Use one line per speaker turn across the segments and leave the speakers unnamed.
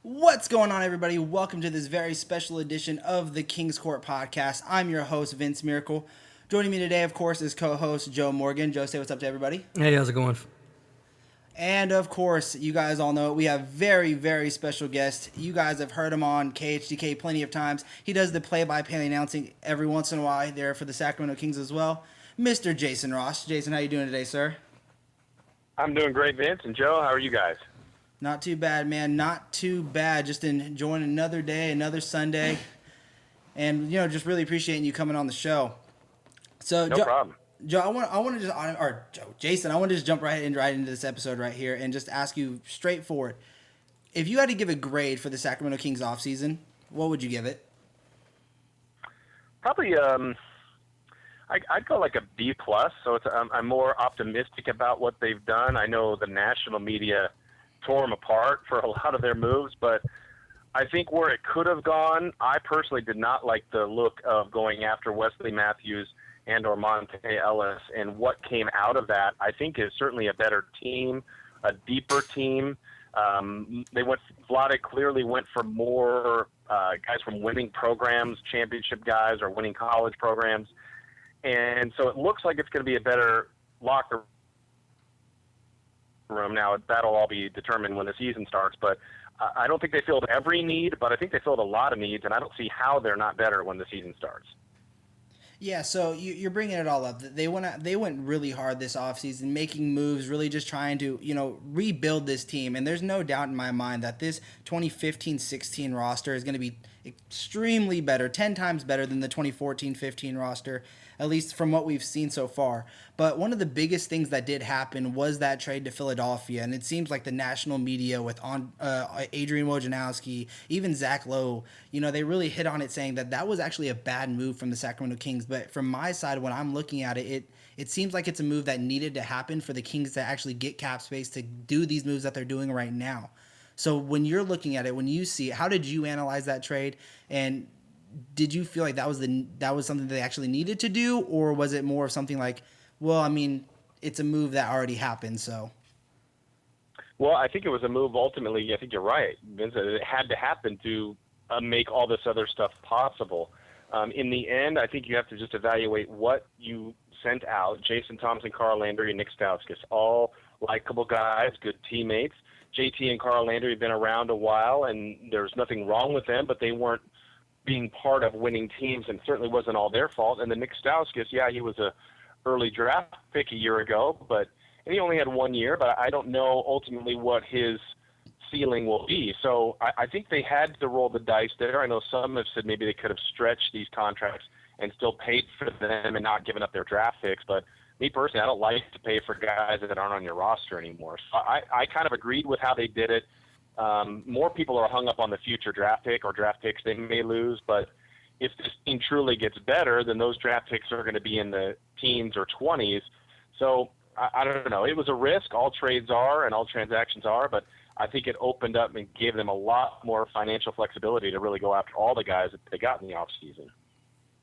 What's going on, everybody? Welcome to this very special edition of the Kings Court podcast. I'm your host, Vince Miracle. Joining me today, of course, is co-host Joe Morgan. Joe, say what's up to everybody.
Hey, how's it going?
And of course, you guys all know we have very, very special guest. You guys have heard him on KHDK plenty of times. He does the play-by-play announcing every once in a while there for the Sacramento Kings as well. Mr. Jason Ross. Jason, how you doing today, sir?
I'm doing great, Vince. And Joe, how are you guys?
Not too bad, man. Not too bad. Just enjoying another day, another Sunday. And, just really appreciating you coming on the show. So,
No problem.
Joe, I want to just, or Joe, Jason, I want to just jump right into this episode right here and just ask you straightforward. If you had to give a grade for the Sacramento Kings offseason, what would you give it?
Probably, I'd go like a B plus. So I'm more optimistic about what they've done. I know the national media tore them apart for a lot of their moves, but I think where it could have gone, I personally did not like the look of going after Wesley Matthews and or Monte Ellis, and what came out of that, I think, is certainly a better team, a deeper team. Vlade clearly went for more guys from winning programs, championship guys, or winning college programs, and so it looks like it's going to be a better locker room. Now, that'll all be determined when the season starts, but I don't think they filled every need, but I think they filled a lot of needs, and I don't see how they're not better when the season starts.
Yeah, so you're bringing it all up. They went really hard this offseason, making moves, really just trying to, rebuild this team. And there's no doubt in my mind that this 2015-16 roster is going to be extremely better, 10 times better than the 2014-15 roster, at least from what we've seen so far. But one of the biggest things that did happen was that trade to Philadelphia, and it seems like the national media with Adrian Wojnarowski, even Zach Lowe, they really hit on it, saying that was actually a bad move from the Sacramento Kings. But from my side, when I'm looking at it, it seems like it's a move that needed to happen for the Kings to actually get cap space to do these moves that they're doing right now. So when you're looking at it, when you see it, how did you analyze that trade? And did you feel like that was something they actually needed to do, or was it more of something like, well, I mean, it's a move that already happened, so?
Well, I think it was a move ultimately. I think you're right, Vince. It had to happen to make all this other stuff possible. In the end, I think you have to just evaluate what you sent out. Jason Thompson, Carl Landry, and Nick Stauskas, all likable guys, good teammates. JT and Carl Landry have been around a while, and there's nothing wrong with them, but they weren't being part of winning teams, and certainly wasn't all their fault. And then Nick Stauskas, he was a early draft pick a year ago, and he only had 1 year, but I don't know ultimately what his ceiling will be. So I think they had to roll the dice there. I know some have said maybe they could have stretched these contracts and still paid for them and not given up their draft picks, but me personally, I don't like to pay for guys that aren't on your roster anymore. So I kind of agreed with how they did it. More people are hung up on the future draft pick or draft picks they may lose, but if this team truly gets better, then those draft picks are going to be in the teens or 20s. So I don't know. It was a risk. All trades are and all transactions are, but I think it opened up and gave them a lot more financial flexibility to really go after all the guys that they got in the offseason.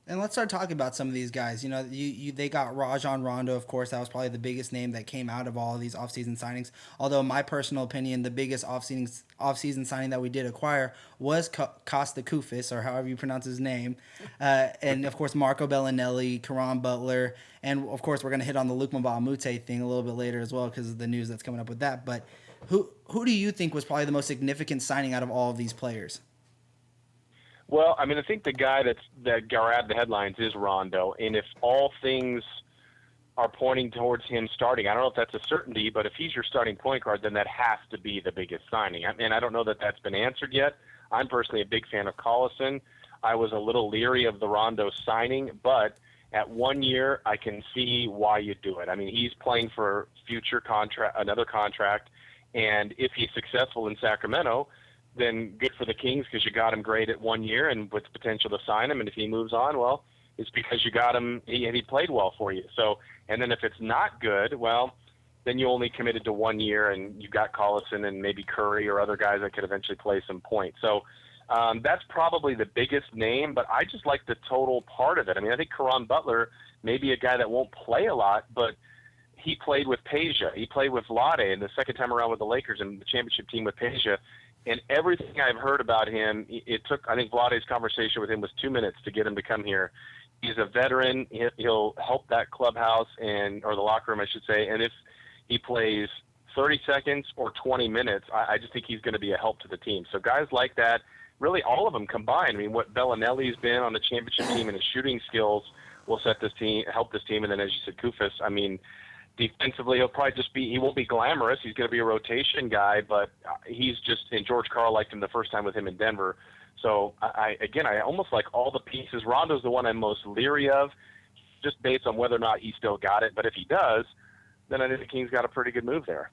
And let's start talking about some of these guys. They got Rajon Rondo, of course. That was probably the biggest name that came out of all of these offseason signings. Although, in my personal opinion, the biggest offseason signing that we did acquire was Costa Koufis, or however you pronounce his name. And, of course, Marco Bellinelli, Caron Butler. And, of course, we're going to hit on the Luc Mbah a Moute thing a little bit later as well because of the news that's coming up with that. But who do you think was probably the most significant signing out of all of these players?
Well, I mean, I think the guy that grabbed the headlines is Rondo, and if all things are pointing towards him starting, I don't know if that's a certainty, but if he's your starting point guard, then that has to be the biggest signing. And I don't know that that's been answered yet. I'm personally a big fan of Collison. I was a little leery of the Rondo signing, but at 1 year, I can see why you do it. I mean, he's playing for another contract, and if he's successful in Sacramento, then good for the Kings because you got him great at 1 year and with the potential to sign him. And if he moves on, well, it's because you got him and he played well for you. So, and then if it's not good, well, then you only committed to 1 year and you got Collison and maybe Curry or other guys that could eventually play some points. So that's probably the biggest name, but I just like the total part of it. I mean, I think Caron Butler may be a guy that won't play a lot, but he played with Peja. He played with Vlade in the second time around with the Lakers and the championship team with Peja. And everything I've heard about him, it took, I think Vlade's conversation with him was 2 minutes to get him to come here. He's a veteran. He'll help that clubhouse or the locker room, I should say. And if he plays 30 seconds or 20 minutes, I just think he's going to be a help to the team. So guys like that, really all of them combined. I mean, what Bellinelli's been on the championship team and his shooting skills will help this team. And then, as you said, Kufis, I mean, defensively, he'll probably he won't be glamorous. He's going to be a rotation guy, but and George Karl liked him the first time with him in Denver. So, I almost like all the pieces. Rondo's the one I'm most leery of, just based on whether or not he still got it. But if he does, then I think the Kings got a pretty good move there.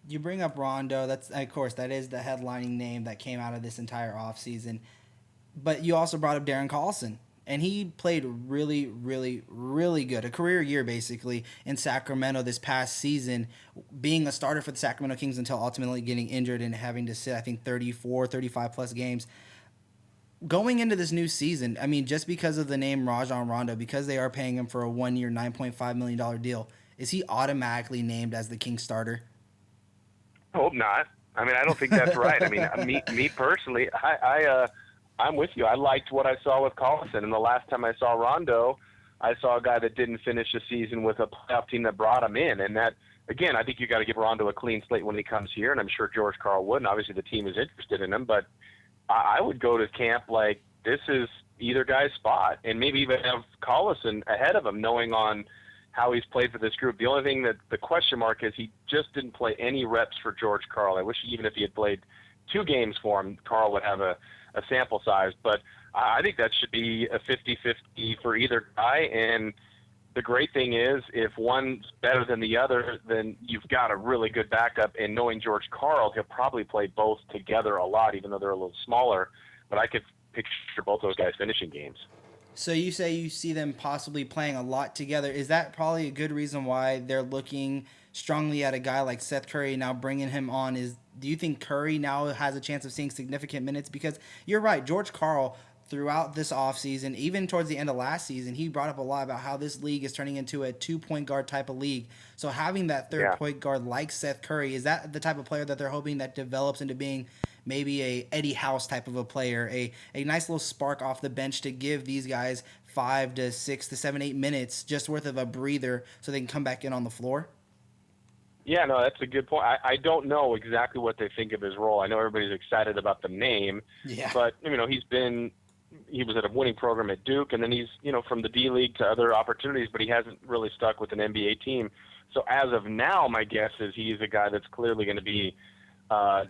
You bring up Rondo. That is the headlining name that came out of this entire offseason. But you also brought up Darren Collison. And he played really, really, really good. A career year, basically, in Sacramento this past season, being a starter for the Sacramento Kings until ultimately getting injured and having to sit, I think, 34, 35-plus games. Going into this new season, I mean, just because of the name Rajon Rondo, because they are paying him for a one-year, $9.5 million deal, is he automatically named as the Kings starter?
I hope not. I mean, I don't think that's right. I mean, me personally, I'm with you. I liked what I saw with Collison, and the last time I saw Rondo, I saw a guy that didn't finish the season with a playoff team that brought him in. And that, again, I think you got to give Rondo a clean slate when he comes here, and I'm sure George Karl would, and obviously the team is interested in him. But I would go to camp like this is either guy's spot, and maybe even have Collison ahead of him, knowing on how he's played for this group. The only thing that the question mark is he just didn't play any reps for George Karl. I wish even if he had played 2 games for him, Karl would have a sample size, but I think that should be a 50-50 for either guy. And the great thing is if one's better than the other, then you've got a really good backup. And knowing George Karl, he'll probably play both together a lot, even though they're a little smaller. But I could picture both those guys finishing games.
So you say you see them possibly playing a lot together. Is that probably a good reason why they're looking strongly at a guy like Seth Curry now, bringing him on? Do you think Curry now has a chance of seeing significant minutes? Because you're right, George Karl, throughout this offseason, even towards the end of last season, he brought up a lot about how this league is turning into a 2-point guard type of league. So having that third point guard like Seth Curry, is that the type of player that they're hoping that develops into being maybe a Eddie House type of a player, a nice little spark off the bench to give these guys 5 to 6 to 7, 8 minutes just worth of a breather so they can come back in on the floor?
Yeah, no, that's a good point. I don't know exactly what they think of his role. I know everybody's excited about the name, but he was at a winning program at Duke, and then he's from the D League to other opportunities, but he hasn't really stuck with an NBA team. So as of now, my guess is he's a guy that's clearly going to be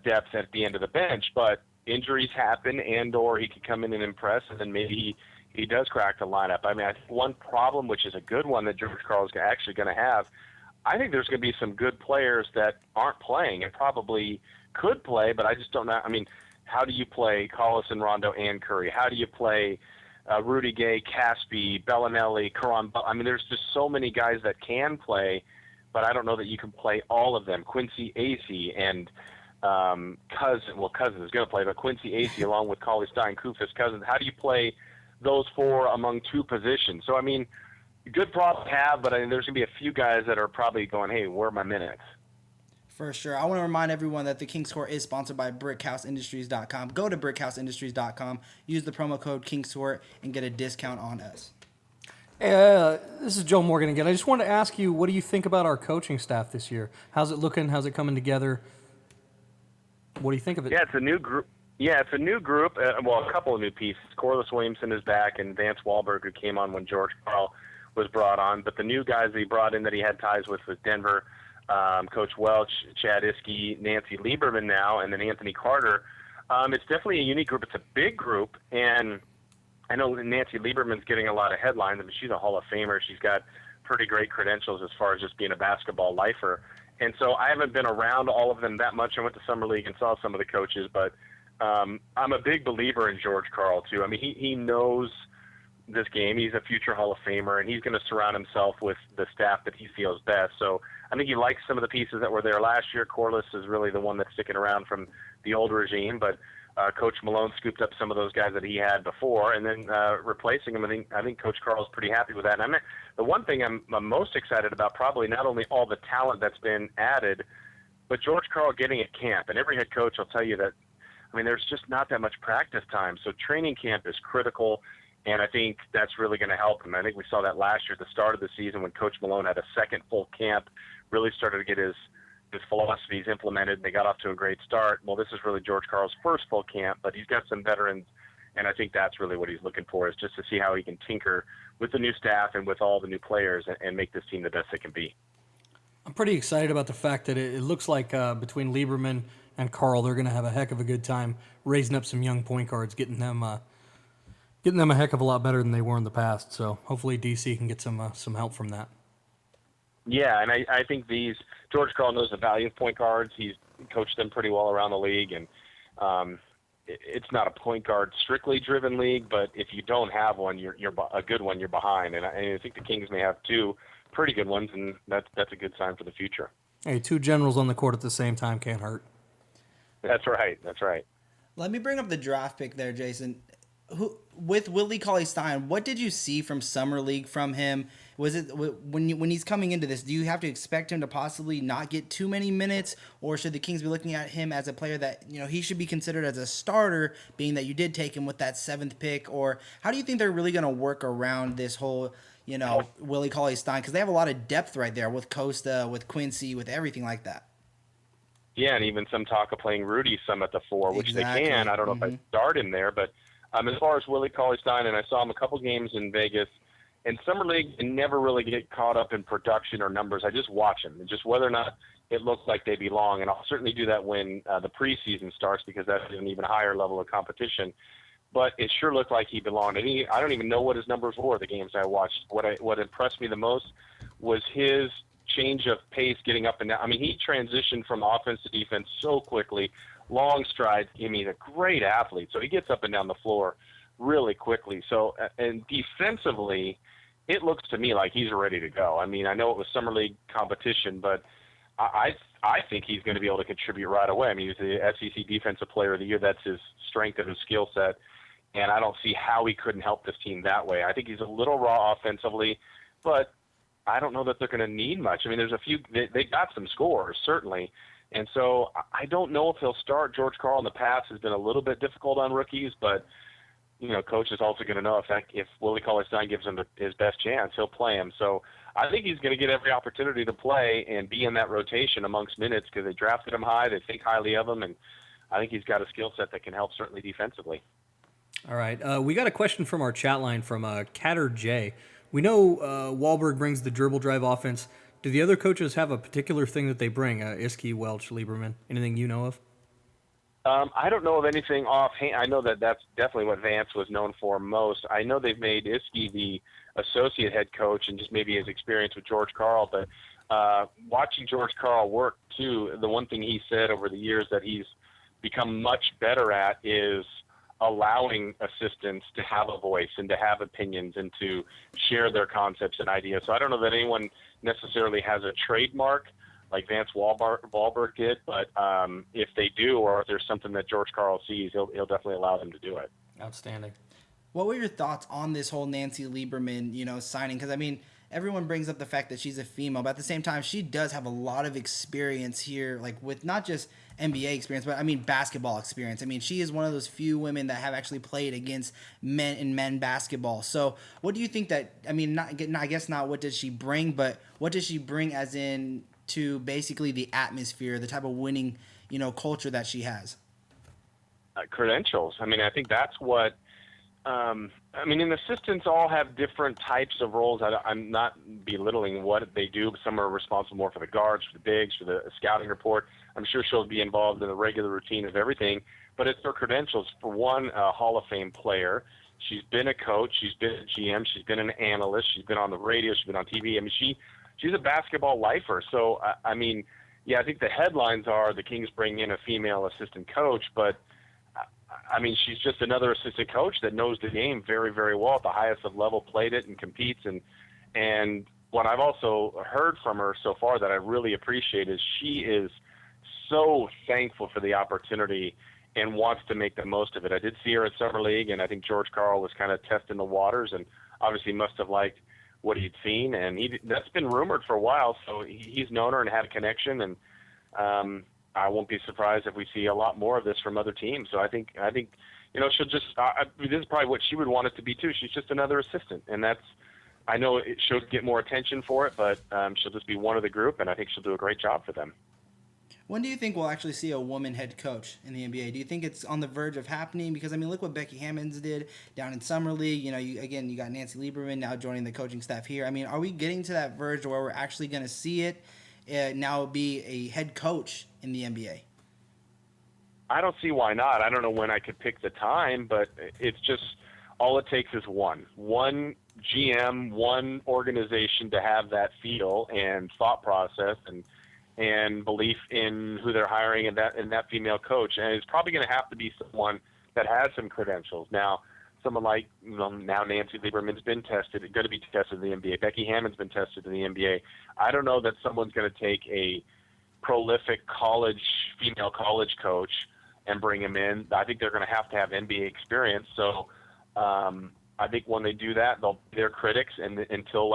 depth at the end of the bench. But injuries happen, or he could come in and impress, and then maybe he does crack the lineup. I mean, I think one problem, which is a good one that George Karl is actually going to have. I think there's going to be some good players that aren't playing and probably could play, but I just don't know. I mean, how do you play Collison, Rondo, and Curry? How do you play Rudy Gay, Caspi, Bellinelli, Caron? I mean, there's just so many guys that can play, but I don't know that you can play all of them. Quincy Acey and Cousins is going to play, but Quincy Acey along with Cauley Stein, Kufis, Cousins. How do you play those 4 among 2 positions? So, I mean, good problem to have, but I mean, there's going to be a few guys that are probably going, hey, where are my minutes?
For sure. I want to remind everyone that the Kings Court is sponsored by BrickHouseIndustries.com. Go to BrickHouseIndustries.com, use the promo code KingsCourt, and get a discount on us.
Hey, this is Joe Morgan again. I just wanted to ask you, what do you think about our coaching staff this year? How's it looking? How's it coming together? What do you think of it?
Yeah, it's a new group. A couple of new pieces. Corliss Williamson is back, and Vance Wahlberg, who came on when George Karl was brought on. But the new guys that he brought in that he had ties with was Denver, Coach Welch, Chad Iskey, Nancy Lieberman now, and then Anthony Carter. It's definitely a unique group. It's a big group, and I know Nancy Lieberman's getting a lot of headlines. I mean, she's a Hall of Famer. She's got pretty great credentials as far as just being a basketball lifer. And so I haven't been around all of them that much. I went to Summer League and saw some of the coaches, but I'm a big believer in George Karl, too. I mean, he knows this game. He's a future Hall of Famer, and he's going to surround himself with the staff that he feels best. So I think he likes some of the pieces that were there last year. Corliss is really the one that's sticking around from the old regime, but Coach Malone scooped up some of those guys that he had before, and then replacing them. I think Coach Karl's pretty happy with that. And the one thing I'm most excited about, probably not only all the talent that's been added, But George Karl getting at camp, and every head coach will tell you that, I mean, there's just not that much practice time. So training camp is critical, and I think that's really going to help him. I think we saw that last year at the start of the season when Coach Malone had a second full camp, really started to get his philosophies implemented. They got off to a great start. Well, this is really George Karl's first full camp, but he's got some veterans, and I think that's really what he's looking for, is just to see how he can tinker with the new staff and with all the new players and make this team the best it can be.
I'm pretty excited about the fact that it looks like between Lieberman and Karl, they're going to have a heck of a good time raising up some young point guards, getting them a heck of a lot better than they were in the past. So hopefully DC can get some help from that.
Yeah, and I think George Karl knows the value of point guards. He's coached them pretty well around the league, and it's not a point guard strictly driven league, but if you don't have one, you're a good one, you're behind. And I think the Kings may have two pretty good ones, and that's a good sign for the future.
Hey, two generals on the court at the same time can't hurt.
That's right. That's right.
Let me bring up the draft pick there, Jason. With Willie Cauley-Stein, what did you see from Summer League from him? Was it when he's coming into this, do you have to expect him to possibly not get too many minutes, or should the Kings be looking at him as a player that, he should be considered as a starter, being that you did take him with that 7th pick? Or how do you think they're really going to work around this whole, Willie Cauley-Stein? Because they have a lot of depth right there with Costa, with Quincy, with everything like that.
Yeah, and even some talk of playing Rudy some at the 4, which
Exactly.
they can. I don't know if I start him there, but as far as Willie Cauley-Stein, and I saw him a couple games in Vegas. In Summer League, I never really get caught up in production or numbers. I just watch them, and just whether or not it looks like they belong. And I'll certainly do that when the preseason starts, because that's an even higher level of competition. But it sure looked like he belonged. And I don't even know what his numbers were, the games I watched. What impressed me the most was his change of pace getting up and down. I mean, he transitioned from offense to defense so quickly, long strides. I mean, a great athlete. So he gets up and down the floor really quickly. So, and defensively, it looks to me like he's ready to go. I mean, I know it was Summer League competition, but I think he's going to be able to contribute right away. I mean, he's the SEC Defensive Player of the Year. That's his strength and his skill set, and I don't see how he couldn't help this team that way. I think he's a little raw offensively, but I don't know that they're going to need much. I mean, there's a few – they got some scores, certainly, and so I don't know if he'll start. George Karl in the past has been a little bit difficult on rookies, but – coach is also going to know if Willie Cauley-Stein gives him his best chance, he'll play him. So I think he's going to get every opportunity to play and be in that rotation amongst minutes, because they drafted him high, they think highly of him, and I think he's got a skill set that can help certainly defensively.
All right. We got a question from our chat line from Catter J. We know Wahlberg brings the dribble drive offense. Do the other coaches have a particular thing that they bring? Iskey, Welch, Lieberman, anything you know of?
I don't know of anything offhand. I know that that's definitely what Vance was known for most. I know they've made Iskey the associate head coach, and just maybe his experience with George Karl. But watching George Karl work, too, the one thing he said over the years that he's become much better at is allowing assistants to have a voice and to have opinions and to share their concepts and ideas. So I don't know that anyone necessarily has a trademark like Vance Wahlberg did, but if they do, or if there's something that George Karl sees, he'll definitely allow them to do it.
Outstanding.
What were your thoughts on this whole Nancy Lieberman, signing? Because, I mean, everyone brings up the fact that she's a female, but at the same time, she does have a lot of experience here, like with not just NBA experience, but, I mean, basketball experience. I mean, she is one of those few women that have actually played against men in men basketball. So what do you think that, I mean, I guess not what does she bring, but what does she bring as in to basically the atmosphere, the type of winning, culture that she has?
Credentials. I mean, I think that's what. And assistants all have different types of roles. I'm not belittling what they do. Some are responsible more for the guards, for the bigs, for the scouting report. I'm sure she'll be involved in the regular routine of everything. But it's her credentials. For one, a Hall of Fame player. She's been a coach. She's been a GM. She's been an analyst. She's been on the radio. She's been on TV. I mean, she's a basketball lifer. So, I think the headlines are the Kings bring in a female assistant coach, but, she's just another assistant coach that knows the game very, very well at the highest of level, played it and competes. And what I've also heard from her so far that I really appreciate is she is so thankful for the opportunity and wants to make the most of it. I did see her at Summer League, and I think George Karl was kind of testing the waters and obviously must have liked what he'd seen, and that's been rumored for a while, so he's known her and had a connection, and I won't be surprised if we see a lot more of this from other teams. So I think she'll just. This is probably what she would want it to be too. She's just another assistant, and that's. I know she'll get more attention for it, but she'll just be one of the group, and I think she'll do a great job for them.
When do you think we'll actually see a woman head coach in the NBA? Do you think it's on the verge of happening? Because, I mean, look what Becky Hammonds did down in Summer League. You got Nancy Lieberman now joining the coaching staff here. I mean, are we getting to that verge where we're actually going to see it now be a head coach in the NBA?
I don't see why not. I don't know when I could pick the time, but it's just all it takes is one GM, one organization to have that feel and thought process and belief in who they're hiring and that female coach. And it's probably going to have to be someone that has some credentials. Now, someone like now Nancy Lieberman's been tested, going to be tested in the NBA. Becky Hammond's been tested in the NBA. I don't know that someone's going to take a prolific female college coach and bring him in. I think they're going to have NBA experience. So I think when they do that, they're critics until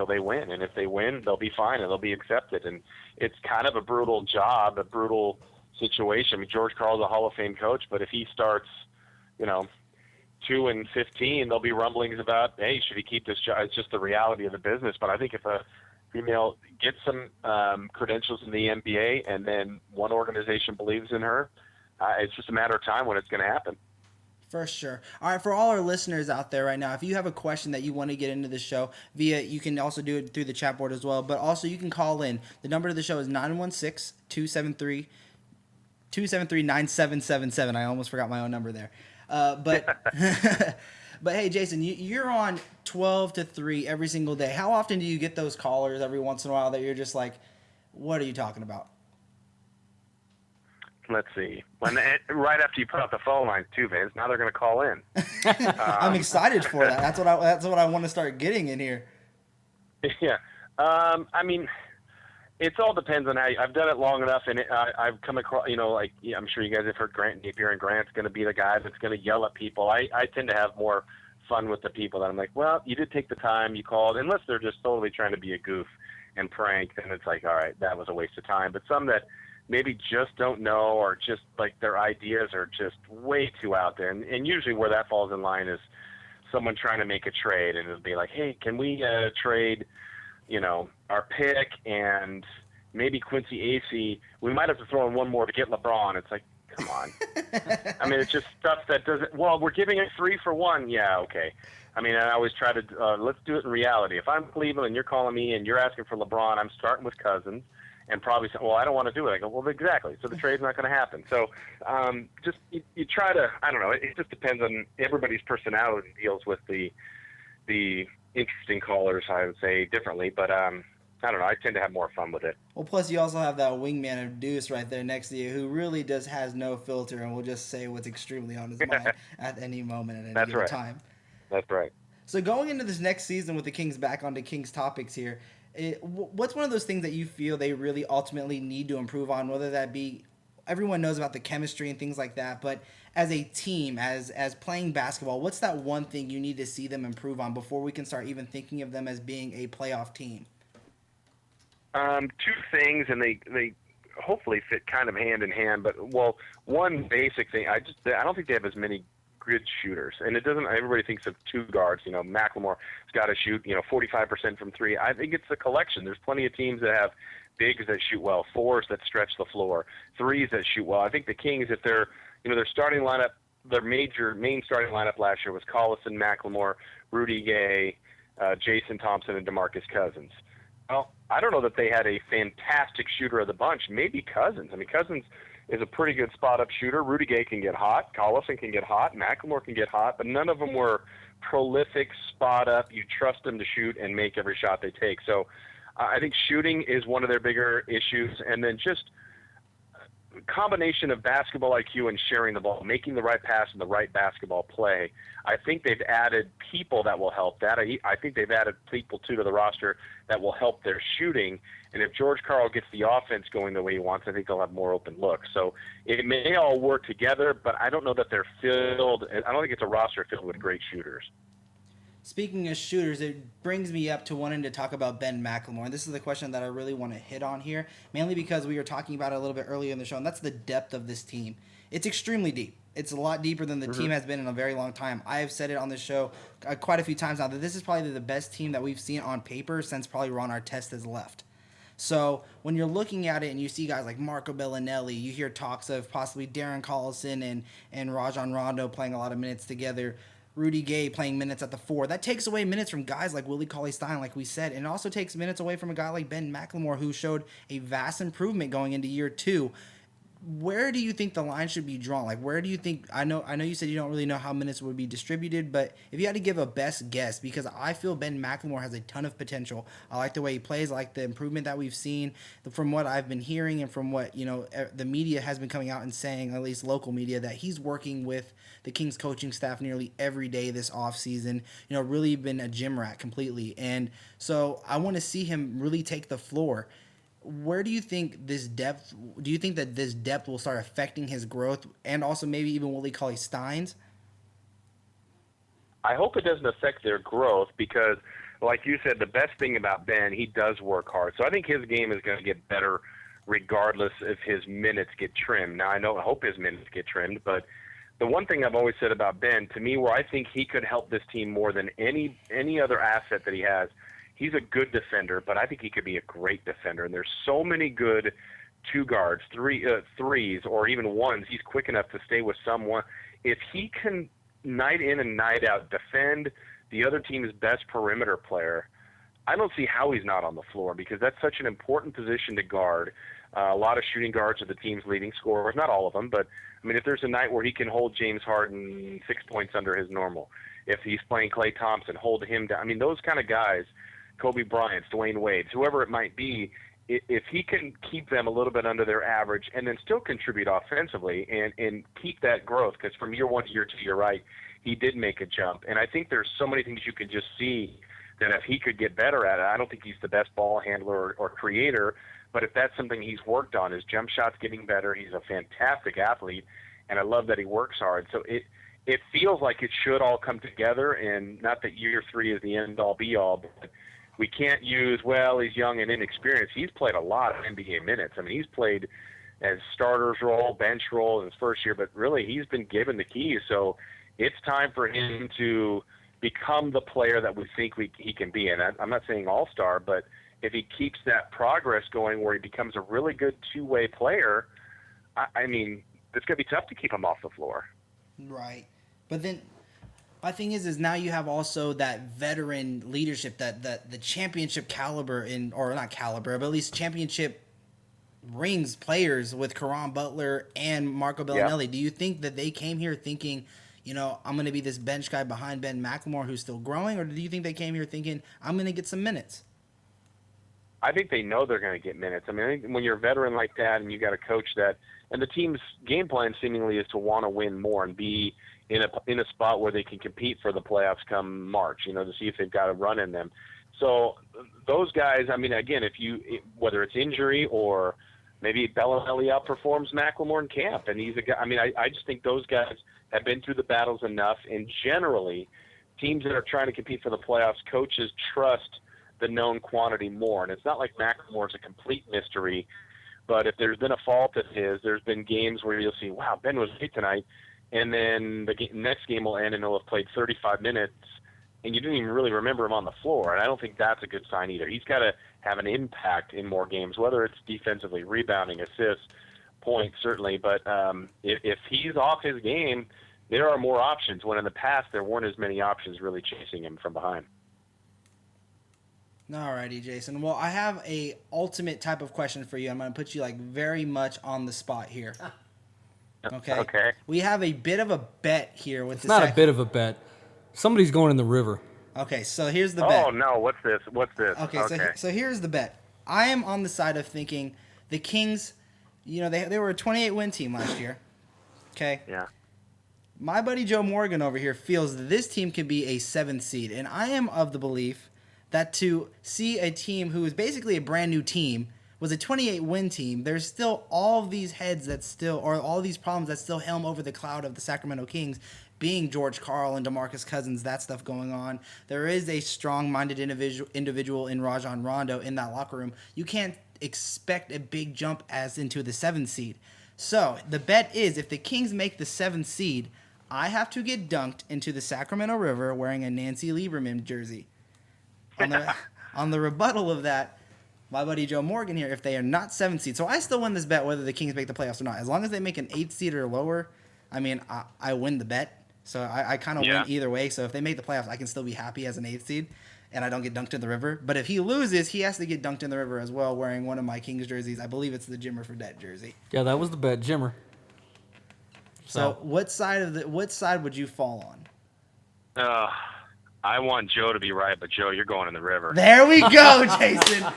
they win. And if they win, they'll be fine and they'll be accepted. And it's kind of a brutal job, a brutal situation. I mean, George Karl's a Hall of Fame coach, but if he starts, 2-15, there'll be rumblings about, hey, should he keep this job? It's just the reality of the business. But I think if a female gets some credentials in the NBA and then one organization believes in her, it's just a matter of time when it's going to happen.
For sure. All right, for all our listeners out there right now, if you have a question that you want to get into the show you can also do it through the chat board as well, but also you can call in. The number to the show is 916-273-9777. I almost forgot my own number there. But hey, Jason, you're on 12 to 3 every single day. How often do you get those callers every once in a while that you're just like, what are you talking about?
Let's see. Right after you put out the phone lines too, Vince. Now they're going to call in.
I'm excited for that. That's what I want to start getting in here.
Yeah. I mean, it all depends on how I've done it long enough, and I've come across. I'm sure you guys have heard Grant Napier, and Grant's going to be the guy that's going to yell at people. I tend to have more fun with the people that I'm like, well, you did take the time, you called, unless they're just totally trying to be a goof and prank. Then it's like, all right, that was a waste of time. But some that maybe just don't know, or just like their ideas are just way too out there. And usually where that falls in line is someone trying to make a trade, and it'll be like, hey, can we trade, our pick and maybe Quincy Acey? We might have to throw in one more to get LeBron. It's like, come on. I mean, it's just stuff that doesn't, well, we're giving it 3 for 1. Yeah, okay. I mean, I always try to, let's do it in reality. If I'm Cleveland and you're calling me and you're asking for LeBron, I'm starting with Cousins. And probably say, well, I don't want to do it. I go, well, exactly. So the trade's not going to happen. So you try to, I don't know. It just depends on everybody's personality deals with the interesting callers, I would say, differently. But I don't know. I tend to have more fun with it.
Well, plus you also have that wingman of Deuce right there next to you who really has no filter and will just say what's extremely on his mind at any moment at any given time.
That's right.
So going into this next season with the Kings back onto Kings topics here, what's one of those things that you feel they really ultimately need to improve on, whether that be everyone knows about the chemistry and things like that, but as a team, as playing basketball, what's that one thing you need to see them improve on before we can start even thinking of them as being a playoff team?
2 things, and they hopefully fit kind of hand in hand. But, well, one basic thing, I don't think they have as many good shooters, and it doesn't. Everybody thinks of 2 guards. McLemore's got to shoot 45% from 3. I think it's a collection. There's plenty of teams that have bigs that shoot well, 4s that stretch the floor, 3s that shoot well. I think the Kings, if they're their starting lineup, their main starting lineup last year was Collison, McLemore, Rudy Gay, Jason Thompson, and DeMarcus Cousins. Well, I don't know that they had a fantastic shooter of the bunch. Maybe Cousins. I mean, Cousins is a pretty good spot-up shooter. Rudy Gay can get hot. Collison can get hot. McLemore can get hot. But none of them were prolific spot-up. You trust them to shoot and make every shot they take. So I think shooting is one of their bigger issues. And then just combination of basketball IQ and sharing the ball, making the right pass and the right basketball play. I think they've added people that will help that. I think they've added people, too, to the roster that will help their shooting. And if George Karl gets the offense going the way he wants, I think they'll have more open looks. So it may all work together, but I don't know that they're filled. I don't think it's a roster filled with great shooters.
Speaking of shooters, it brings me up to wanting to talk about Ben McLemore. And this is the question that I really want to hit on here, mainly because we were talking about it a little bit earlier in the show, and that's the depth of this team. It's extremely deep. It's a lot deeper than the team has been in a very long time. I have said it on this show quite a few times now that this is probably the best team that we've seen on paper since probably Ron Artest has left. So when you're looking at it and you see guys like Marco Bellinelli, you hear talks of possibly Darren Collison and Rajon Rondo playing a lot of minutes together, Rudy Gay playing minutes at the 4. That takes away minutes from guys like Willie Cauley-Stein, like we said, and it also takes minutes away from a guy like Ben McLemore, who showed a vast improvement going into year 2. Where do you think the line should be drawn? Like, where do you think? I know you said you don't really know how minutes would be distributed, but if you had to give a best guess, because I feel Ben McLemore has a ton of potential. I like the way he plays. I like the improvement that we've seen from what I've been hearing and from what the media has been coming out and saying, at least local media, that he's working with the Kings coaching staff nearly every day this offseason. Really been a gym rat completely, and so I want to see him really take the floor. Where do you think this depth? Do you think that this depth will start affecting his growth, and also maybe even Willie Cauley-Stein's?
I hope it doesn't affect their growth because, like you said, the best thing about Ben, he does work hard. So I think his game is going to get better regardless if his minutes get trimmed. Now, I hope his minutes get trimmed, but the one thing I've always said about Ben, to me, where I think he could help this team more than any other asset that he has, he's a good defender, but I think he could be a great defender. And there's so many good two guards, threes, or even ones. He's quick enough to stay with someone. If he can night in and night out defend the other team's best perimeter player, I don't see how he's not on the floor because that's such an important position to guard. A lot of shooting guards are the team's leading scorers, not all of them, but I mean, if there's a night where he can hold James Harden 6 points under his normal, if he's playing Klay Thompson, hold him down. I mean, those kind of guys, Kobe Bryant, Dwayne Wade, whoever it might be, if he can keep them a little bit under their average and then still contribute offensively and keep that growth, because from year 1 to year 2, you're right, he did make a jump. And I think there's so many things you can just see that if he could get better at it, I don't think he's the best ball handler or creator, but if that's something he's worked on, his jump shot's getting better. He's a fantastic athlete, and I love that he works hard. So it feels like it should all come together, and not that year 3 is the end-all, be-all, but we can't use, well, he's young and inexperienced. He's played a lot of NBA minutes. I mean, he's played as starters role, bench role in his first year, but really he's been given the keys. So it's time for him to become the player that we think he can be. And I'm not saying all-star, but if he keeps that progress going where he becomes a really good two-way player, I mean, it's going to be tough to keep him off the floor.
Right. But then my thing is now you have also that veteran leadership, that the championship caliber or not caliber, but at least championship rings players with Caron Butler and Marco Bellinelli. Yeah. Do you think that they came here thinking, I'm going to be this bench guy behind Ben McLemore who's still growing, or do you think they came here thinking, I'm going to get some minutes?
I think they know they're going to get minutes. I mean, I think when you're a veteran like that and you got a coach that, and the team's game plan seemingly is to want to win more and be in a spot where they can compete for the playoffs come March, to see if they've got a run in them. So those guys, I mean, again, whether it's injury or maybe Bellinelli outperforms McLemore in camp, and he's a guy. I mean, I just think those guys have been through the battles enough, and generally, teams that are trying to compete for the playoffs, coaches trust the known quantity more. And it's not like McLemore's a complete mystery, but if there's been a fault of his, there's been games where you'll see, wow, Ben was great tonight, and then the next game will end and he'll have played 35 minutes, and you didn't even really remember him on the floor. And I don't think that's a good sign either. He's got to have an impact in more games, whether it's defensively, rebounding, assists, points, certainly. But if he's off his game, there are more options, when in the past there weren't as many options really chasing him from behind.
Alrighty, Jason. Well, I have a ultimate type of question for you. I'm going to put you very much on the spot here. Okay.
Okay.
We have a bit of a bet here with
this. It's not a bit of a bet. Somebody's going in the river.
Okay, so here's the bet.
Oh no, what's this?
Okay. So here's the bet. I am on the side of thinking the Kings, they were a 28-win team last year. Okay.
Yeah.
My buddy Joe Morgan over here feels that this team can be a 7th seed, and I am of the belief that to see a team who is basically a brand new team was a 28 win team, there's still all these heads that still, or all these problems that still helm over the cloud of the Sacramento Kings, being George Karl and DeMarcus Cousins, that stuff going on. There is a strong-minded individual in Rajon Rondo in that locker room. You can't expect a big jump as into the 7th seed. So the bet is if the Kings make the 7th seed, I have to get dunked into the Sacramento River wearing a Nancy Lieberman jersey. On the rebuttal of that, my buddy Joe Morgan here, if they are not 7th seed, so I still win this bet whether the Kings make the playoffs or not. As long as they make an 8th seed or lower, I mean, I win the bet. So I kind of win either way. So if they make the playoffs, I can still be happy as an 8th seed, and I don't get dunked in the river. But if he loses, he has to get dunked in the river as well, wearing one of my Kings jerseys. I believe it's the Jimmer Fredette jersey.
Yeah, that was the bet, Jimmer.
So what side would you fall on?
I want Joe to be right, but Joe, you're going in the river.
There we go, Jason.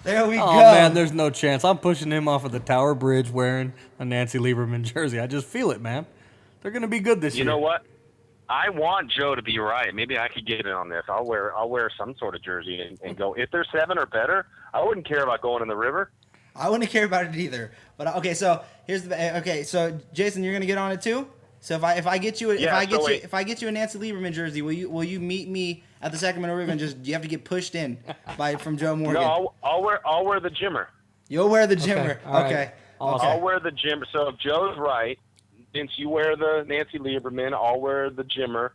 There we go.
Oh, man, there's no chance. I'm pushing him off of the Tower Bridge wearing a Nancy Lieberman jersey. I just feel it, man. They're going to be good this year.
You know what? I want Joe to be right. Maybe I could get in on this. I'll wear some sort of jersey and go. If they're 7 or better, I wouldn't care about going in the river.
I wouldn't care about it either. But okay, so so Jason, you're gonna get on it too. So if I get you if I get you a Nancy Lieberman jersey, will you meet me at the Sacramento River and just you have to get pushed in from Joe Morgan?
No, I'll wear the Jimmer.
You'll wear the Jimmer. Okay.
Awesome.
I'll wear the Jimmer. So if Joe's right, since you wear the Nancy Lieberman, I'll wear the Jimmer.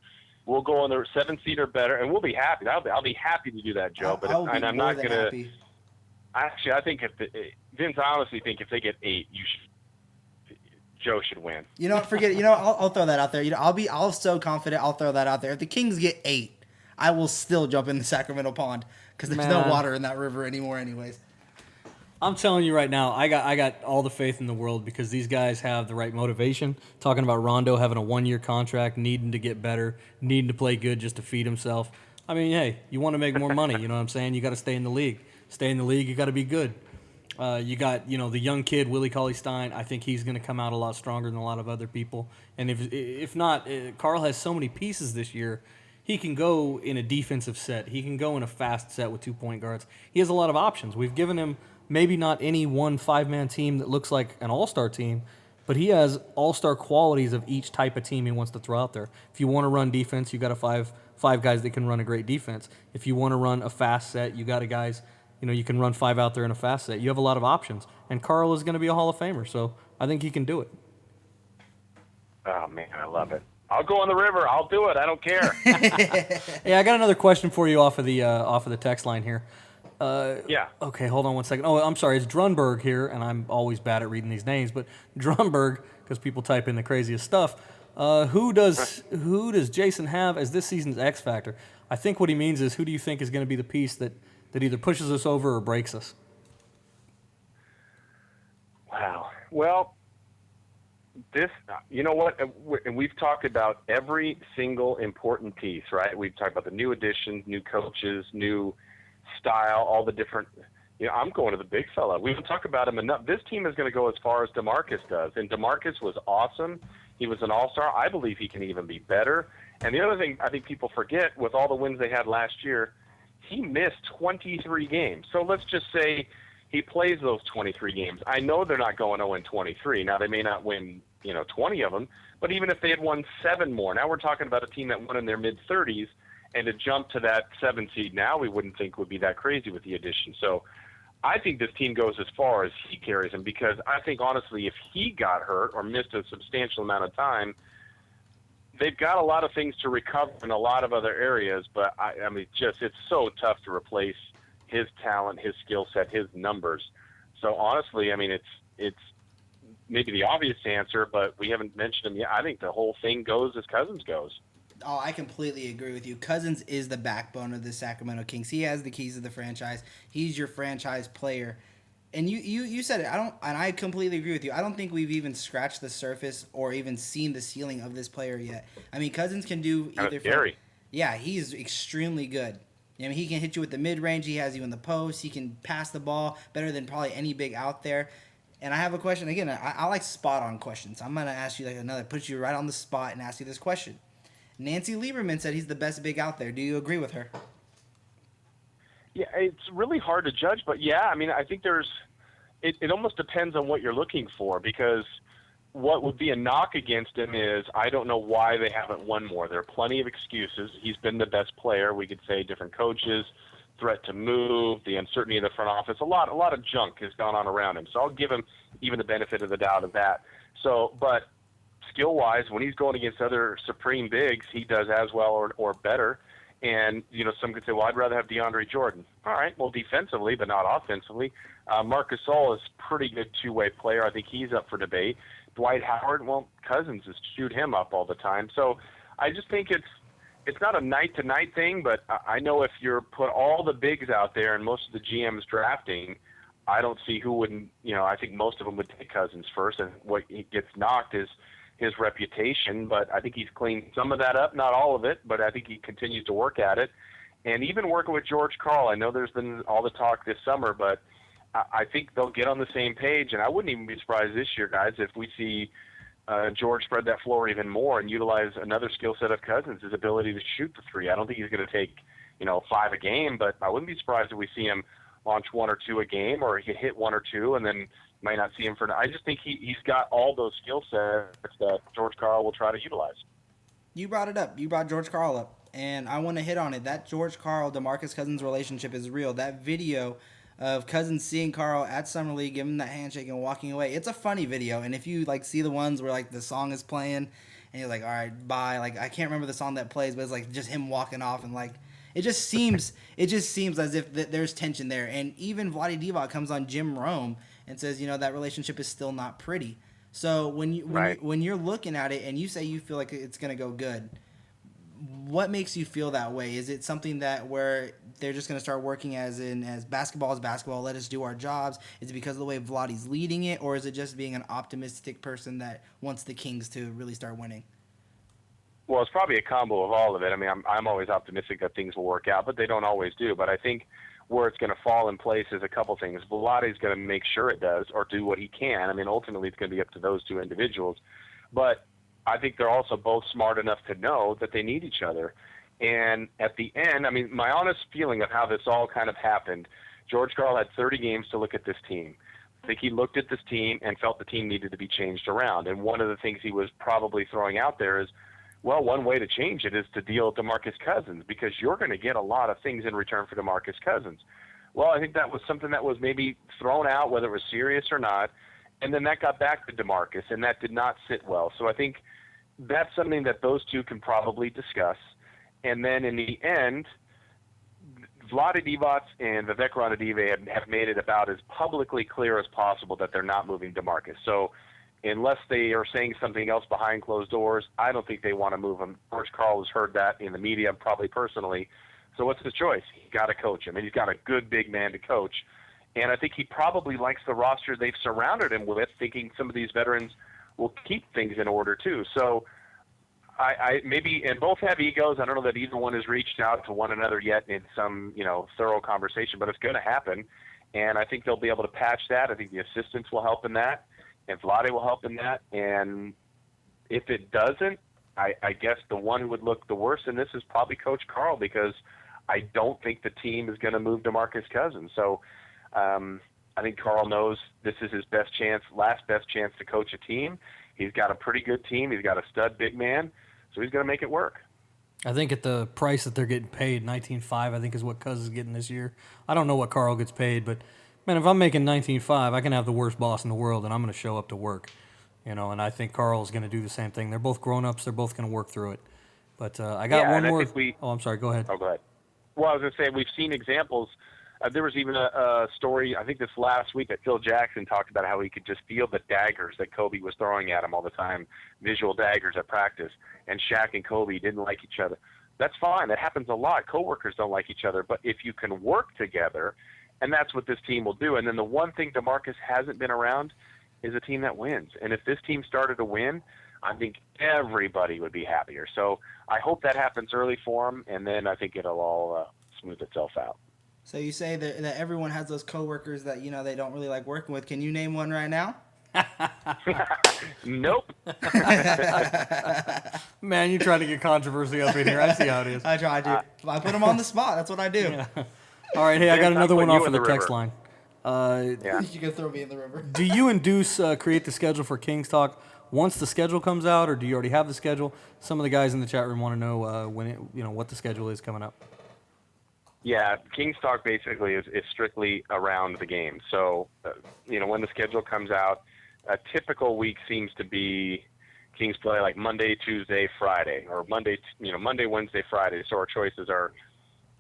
We'll go on the 7th seed or better, and we'll be happy. I'll be happy to do that, Joe. I'm not gonna.
Happy.
Actually, I think Vince, I honestly think if they get 8, Joe should win.
You know what? Forget it. You know, I'll throw that out there. You know, I'll so confident. I'll throw that out there. If the Kings get 8, I will still jump in the Sacramento pond because there's no water in that river anymore, anyways.
I'm telling you right now, I got all the faith in the world because these guys have the right motivation. Talking about Rondo having a 1-year contract, needing to get better, needing to play good just to feed himself. I mean, hey, you want to make more money, you know what I'm saying? You got to stay in the league. Stay in the league, you got to be good. You got, the young kid, Willie Cauley-Stein. I think he's going to come out a lot stronger than a lot of other people. And if not, Karl has so many pieces this year. He can go in a defensive set. He can go in a fast set with 2 point guards. He has a lot of options. We've given him maybe not any one 5-man team that looks like an all-star team, but he has all-star qualities of each type of team he wants to throw out there. If you want to run defense, you got five guys that can run a great defense. If you want to run a fast set, you got guys. You can run 5 out there in a fast set. You have a lot of options. And Karl is going to be a Hall of Famer, so I think he can do it.
Oh, man, I love it. I'll go on the river. I'll do it. I don't care.
Hey, I got another question for you off of the text line here.
Yeah.
Okay, hold on one second. Oh, I'm sorry. It's Drunberg here, and I'm always bad at reading these names, but Drunberg, because people type in the craziest stuff. Who does Jason have as this season's X Factor? I think what he means is who do you think is going to be the piece that either pushes us over or breaks us?
Wow. Well, you know what? And we've talked about every single important piece, right? We've talked about the new additions, new coaches, new style, all the different. I'm going to the big fella. We don't talk about him enough. This team is going to go as far as DeMarcus does, and DeMarcus was awesome. He was an all-star. I believe he can even be better. And the other thing I think people forget, with all the wins they had last year, he missed 23 games. So let's just say he plays those 23 games. I know they're not going 0-23. Now, they may not win, 20 of them, but even if they had won 7 more, now we're talking about a team that won in their mid-30s, and to jump to that 7 seed now we wouldn't think would be that crazy with the addition. So I think this team goes as far as he carries them, because I think, honestly, if he got hurt or missed a substantial amount of time, they've got a lot of things to recover in a lot of other areas, but I mean, it's so tough to replace his talent, his skill set, his numbers. So honestly, I mean, it's maybe the obvious answer, but we haven't mentioned him yet. I think the whole thing goes as Cousins goes.
Oh, I completely agree with you. Cousins is the backbone of the Sacramento Kings. He has the keys to the franchise. He's your franchise player. And you said it. I completely agree with you. I don't think we've even scratched the surface or even seen the ceiling of this player yet. I mean, Cousins can do either.
Scary.
Yeah, he's extremely good. I mean, he can hit you with the mid-range. He has you in the post. He can pass the ball better than probably any big out there. And I have a question. Again, I like spot-on questions. I'm going to ask you put you right on the spot and ask you this question. Nancy Lieberman said he's the best big out there. Do you agree with her?
Yeah, it's really hard to judge, but yeah, I mean, I think it almost depends on what you're looking for, because what would be a knock against him is I don't know why they haven't won more. There are plenty of excuses. He's been the best player. We could say different coaches, threat to move, the uncertainty in the front office. A lot of junk has gone on around him. So I'll give him even the benefit of the doubt of that. So, but skill-wise, when he's going against other supreme bigs, he does as well or better. And, some could say, well, I'd rather have DeAndre Jordan. All right, well, defensively, but not offensively. Marc Gasol is a pretty good two-way player. I think he's up for debate. Dwight Howard, well, Cousins has chewed him up all the time. So I just think it's not a night-to-night thing, but I know if you're put all the bigs out there and most of the GMs drafting, I don't see who wouldn't, I think most of them would take Cousins first. And what he gets knocked is his reputation, but I think he's cleaned some of that up, not all of it, but I think he continues to work at it. And even working with George Karl, I know there's been all the talk this summer, but I think they'll get on the same page, and I wouldn't even be surprised this year, guys, if we see George spread that floor even more and utilize another skill set of Cousins, his ability to shoot the three. I don't think he's going to take, 5 a game, but I wouldn't be surprised if we see him launch 1 or 2 a game, or he hit 1 or 2 and then might not see him for. I just think he's got all those skill sets that George Karl will try to utilize.
You brought it up. You brought George Karl up, and I want to hit on it. That George Karl DeMarcus Cousins relationship is real. That video of Cousins seeing Karl at Summer League, giving him that handshake and walking away. It's a funny video, and if you see the ones where the song is playing and you're like, all right, bye. I can't remember the song that plays, but it's just him walking off, and it just seems as if there's tension there. And even Vlade Divac comes on Jim Rome and says, that relationship is still not pretty. So when you're looking at it and you say you feel like it's gonna go good, what makes you feel that way? Is it something that where they're just going to start working as basketball is basketball, let us do our jobs? Is it because of the way Vladdy's leading it, or is it just being an optimistic person that wants the Kings to really start winning?
Well, it's probably a combo of all of it. I mean, I'm always optimistic that things will work out, but they don't always do. But I think where it's going to fall in place is a couple things. Vladdy's going to make sure it does, or do what he can. I mean, ultimately it's going to be up to those two individuals. But I think they're also both smart enough to know that they need each other. And at the end, I mean, my honest feeling of how this all kind of happened, George Karl had 30 games to look at this team. I think he looked at this team and felt the team needed to be changed around. And one of the things he was probably throwing out there is, well, one way to change it is to deal with DeMarcus Cousins, because you're going to get a lot of things in return for DeMarcus Cousins. Well, I think that was something that was maybe thrown out, whether it was serious or not. And then that got back to DeMarcus, and that did not sit well. So I think that's something that those two can probably discuss. And then in the end, Vlade Divac and Vivek Ranadive have made it about as publicly clear as possible that they're not moving DeMarcus. So unless they are saying something else behind closed doors, I don't think they want to move him. George Karl has heard that in the media, probably personally. So what's his choice? He's got to coach him, and he's got a good big man to coach. And I think he probably likes the roster they've surrounded him with, thinking some of these veterans will keep things in order too. So I maybe, and both have egos. I don't know that either one has reached out to one another yet in some, thorough conversation, but it's going to happen. And I think they'll be able to patch that. I think the assistants will help in that, and Vlade will help in that. And if it doesn't, I guess the one who would look the worst in this is probably Coach Karl, because I don't think the team is going to move DeMarcus Cousins. So I think Karl knows this is his last best chance to coach a team. He's got a pretty good team. He's got a stud big man, so he's going to make it work.
I think at the price that they're getting paid, $19.5, I think is what Cousins is getting this year. I don't know what Karl gets paid, but, man, if I'm making $19.5, I can have the worst boss in the world, and I'm going to show up to work. And I think Karl's going to do the same thing. They're both grown-ups. They're both going to work through it. But I got one more. I'm sorry. Go ahead.
Oh, go ahead. Well, I was going to say, we've seen examples. There was even a story, I think this last week, that Phil Jackson talked about how he could just feel the daggers that Kobe was throwing at him all the time, visual daggers at practice, and Shaq and Kobe didn't like each other. That's fine. That happens a lot. Coworkers don't like each other. But if you can work together, and that's what this team will do. And then the one thing DeMarcus hasn't been around is a team that wins. And if this team started to win, I think everybody would be happier. So I hope that happens early for him, and then I think it'll all smooth itself out.
So you say that everyone has those coworkers that they don't really like working with. Can you name one right now?
Nope.
Man, you're trying to get controversy up in here. I see how it is.
I try to. I put them on the spot. That's what I do.
Yeah. All right, hey, I got
Vince, I'm
another one
putting you
off
in
of the
the
text
river.
line.
Yeah.
You can throw me in the river.
Do you and Deuce create the schedule for Kings Talk once the schedule comes out, or do you already have the schedule? Some of the guys in the chat room want to know what the schedule is coming up.
Yeah, Kings Talk basically is strictly around the game. So, when the schedule comes out, a typical week seems to be Kings play like Monday, Tuesday, Friday, or Monday, Wednesday, Friday. So our choices are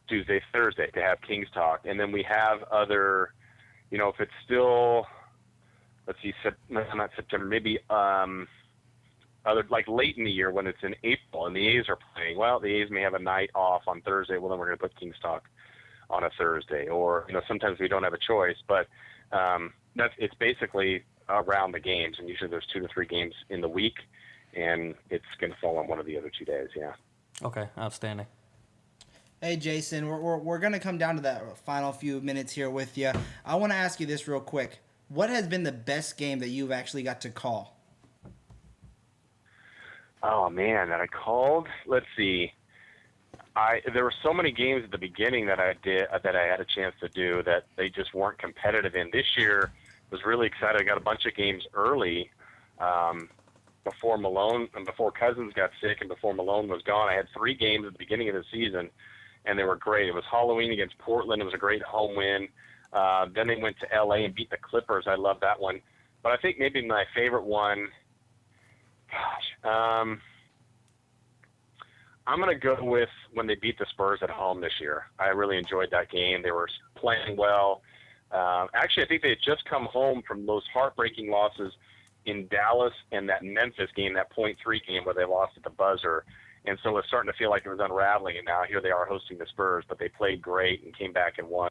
Tuesday, Thursday to have Kings Talk, and then we have other, if it's still, let's see, not September, maybe other like late in the year when it's in April and the A's are playing. Well, the A's may have a night off on Thursday. Well, then we're going to put Kings Talk on a Thursday, or sometimes we don't have a choice, but it's basically around the games, and usually there's 2 to 3 games in the week, and it's going to fall on one of the other 2 days. Yeah.
Okay, outstanding.
Hey, Jason, we're going to come down to that final few minutes here with you. I want to ask you this real quick. What has been the best game that you've actually got to call?
Oh man, that I called. Let's see. There were so many games at the beginning that I had a chance to do that they just weren't competitive in. This year was really excited. I got a bunch of games early before Malone and before Cousins got sick and before Malone was gone. I had 3 games at the beginning of the season, and they were great. It was Halloween against Portland. It was a great home win. Then they went to L.A. and beat the Clippers. I love that one. But I think maybe my favorite one, I'm going to go with when they beat the Spurs at home this year. I really enjoyed that game. They were playing well. Actually, I think they had just come home from those heartbreaking losses in Dallas and that Memphis game, that .3 game where they lost at the buzzer. And so it was starting to feel like it was unraveling, and now here they are hosting the Spurs, but they played great and came back and won.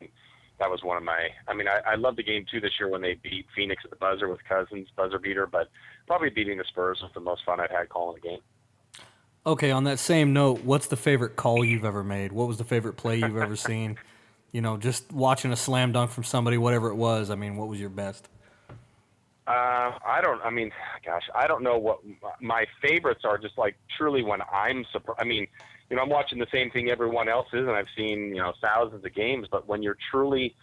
That was one of my – I love the game, too, this year when they beat Phoenix at the buzzer with Cousins, buzzer beater, but probably beating the Spurs was the most fun I've had calling the game.
Okay, on that same note, what's the favorite call you've ever made? What was the favorite play you've ever seen? Just watching a slam dunk from somebody, whatever it was. What was your best?
I don't know what my favorites are. Just like truly when I'm surprised. I'm watching the same thing everyone else is, and I've seen thousands of games. But when you're truly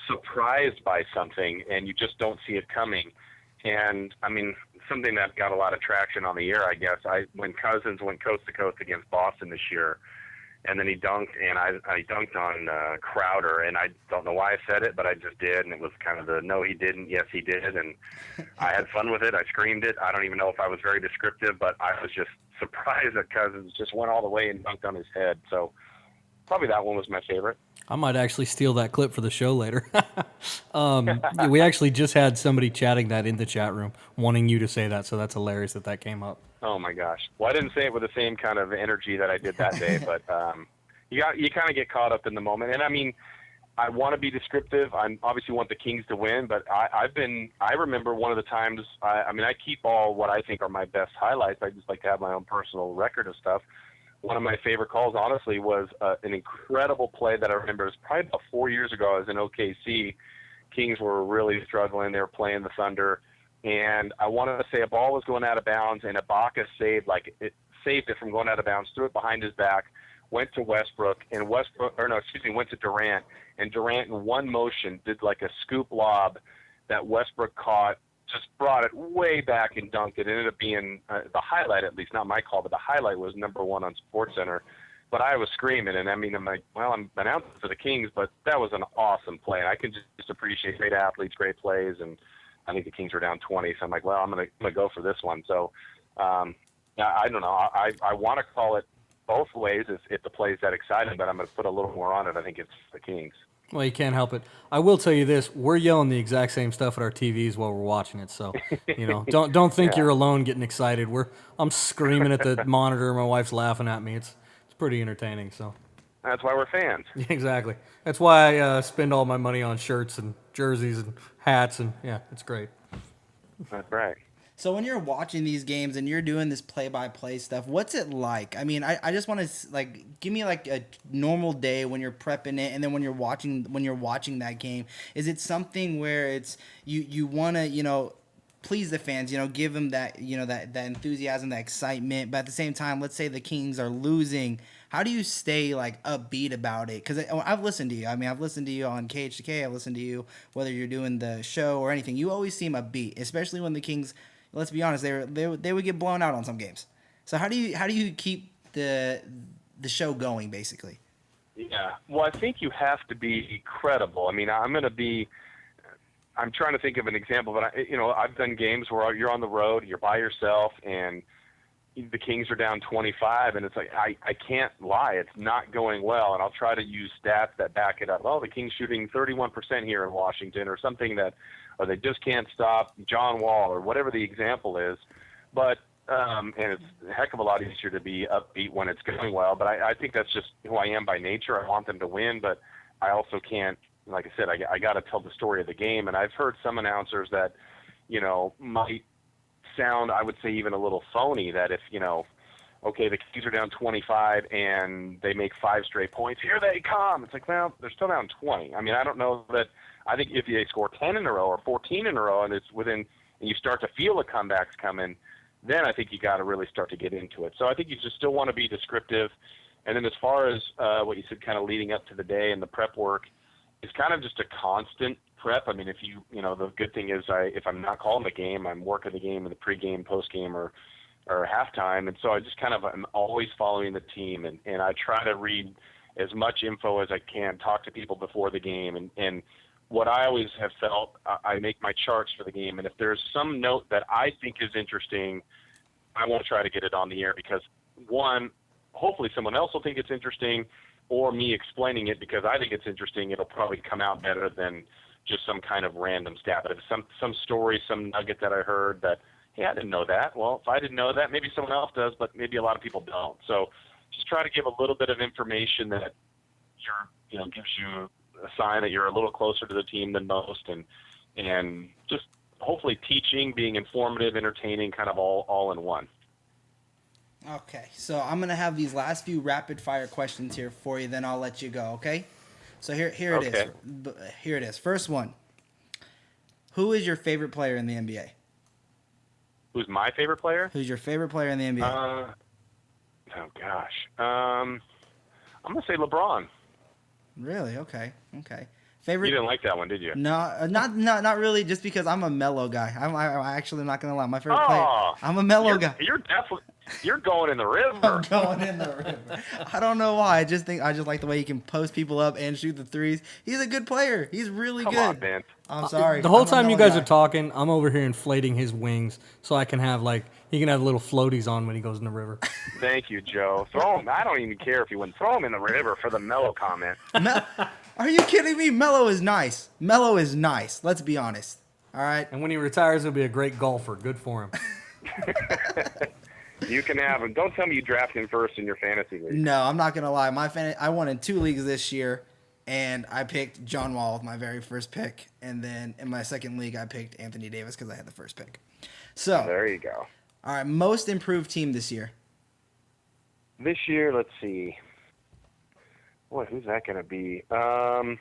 surprised by something and you just don't see it coming, and something that got a lot of traction on the air, I guess. When Cousins went coast to coast against Boston this year, and then he dunked, and I dunked on Crowder, and I don't know why I said it, but I just did, and it was kind of the no, he didn't, yes, he did, and I had fun with it. I screamed it. I don't even know if I was very descriptive, but I was just surprised that Cousins just went all the way and dunked on his head. So probably that one was my favorite.
I might actually steal that clip for the show later. We actually just had somebody chatting that in the chat room, wanting you to say that, so that's hilarious that came up.
Oh my gosh! Well, I didn't say it with the same kind of energy that I did that day, but you kind of get caught up in the moment. And I want to be descriptive. I obviously want the Kings to win, but I remember one of the times. I keep all what I think are my best highlights. I just like to have my own personal record of stuff. One of my favorite calls, honestly, was an incredible play that I remember. It was probably about 4 years ago. I was in OKC. Kings were really struggling. They were playing the Thunder. And I wanted to say a ball was going out of bounds, and Ibaka saved it from going out of bounds, threw it behind his back, went to Westbrook, and went to Durant. And Durant, in one motion, did like a scoop lob that Westbrook caught, just brought it way back and dunked it. It ended up being the highlight, at least not my call, but the highlight was number 1 on SportsCenter. But I was screaming, and I'm like, well, I'm announcing for the Kings, but that was an awesome play. And I can just appreciate great athletes, great plays, and I think the Kings were down 20, so I'm like, well, I'm gonna go for this one. So I don't know. I want to call it both ways if the play's that exciting, but I'm gonna put a little more on it. I think it's the Kings.
Well, you can't help it. I will tell you this: we're yelling the exact same stuff at our TVs while we're watching it. So, don't think you're alone getting excited. I'm screaming at the monitor. My wife's laughing at me. It's pretty entertaining. So
that's why we're fans.
Exactly. That's why I spend all my money on shirts and jerseys and hats, and yeah, it's great.
That's right.
So when you're watching these games and you're doing this play-by-play stuff, what's it like? I just want to give me like a normal day when you're prepping it, and then when you're watching that game. Is it something where it's you want to please the fans, give them that, that enthusiasm, that excitement. But at the same time, let's say the Kings are losing. How do you stay like upbeat about it? Because I've listened to you. I mean, I've listened to you on KH2K. I've listened to you whether you're doing the show or anything. You always seem upbeat, especially when the Kings. Let's be honest, they would get blown out on some games. So how do you keep the show going, basically?
Yeah. Well, I think you have to be credible. I mean, I'm trying to think of an example, but I've done games where you're on the road, you're by yourself, and the Kings are down 25, and it's like I can't lie, it's not going well, and I'll try to use stats that back it up. Oh, the Kings shooting 31% here in Washington, or something or they just can't stop John Wall, or whatever the example is. But and it's a heck of a lot easier to be upbeat when it's going well. But I think that's just who I am by nature. I want them to win, but I also can't. Like I said, I got to tell the story of the game, and I've heard some announcers that might sound, I would say, even a little phony, that if, okay, the Kings are down 25 and they make 5 straight points, here they come. It's like, well, they're still down 20. I mean, I don't know that. I think if they score 10 in a row or 14 in a row and it's and you start to feel the comebacks coming, then I think you got to really start to get into it. So I think you just still want to be descriptive. And then as far as what you said, kind of leading up to the day and the prep work, it's kind of just a constant prep. I mean, if the good thing is if I'm not calling the game, I'm working the game in the pregame, postgame, or halftime. And so I just I'm always following the team, and I try to read as much info as I can, talk to people before the game. And what I always have felt, I make my charts for the game. And if there's some note that I think is interesting, I want to try to get it on the air because, one, hopefully someone else will think it's interesting, or me explaining it because I think it's interesting. It'll probably come out better than just some kind of random stat. But if some story, some nugget that I heard that, hey, I didn't know that. Well, if I didn't know that, maybe someone else does, but maybe a lot of people don't. So just try to give a little bit of information that gives you a sign that you're a little closer to the team than most, and just hopefully teaching, being informative, entertaining, kind of all in one.
Okay, so I'm going to have these last few rapid-fire questions here for you, then I'll let you go, okay? So here it is. Here it is. First one. Who is your favorite player in the NBA?
Who's my favorite player?
Who's your favorite player in the NBA?
Oh, gosh. I'm going to say LeBron.
Really? Okay. Favorite?
You didn't like that one, did you?
No, not really. Just because I'm a mellow guy. I actually not gonna lie. My favorite player. I'm a mellow guy.
You're going in the river.
I'm going in the river. I don't know why. I just like the way he can post people up and shoot the threes. He's a good player. He's really good.
Come on, man.
I'm sorry.
The whole time you guys are talking, I'm over here inflating his wings so I can have he can have little floaties on when he goes in the river.
Thank you, Joe. Throw him. I don't even care if you wouldn't throw him in the river for the mellow comment.
Are you kidding me? Melo is nice. Let's be honest. All right.
And when he retires, he'll be a great golfer. Good for him.
You can have him. Don't tell me you draft him first in your fantasy league.
No, I'm not gonna lie. I won in 2 leagues this year, and I picked John Wall with my very first pick, and then in my second league, I picked Anthony Davis because I had the first pick. So
there you go.
All right, most improved team this year.
This year, let's see. Boy, who's that going to be? Gosh,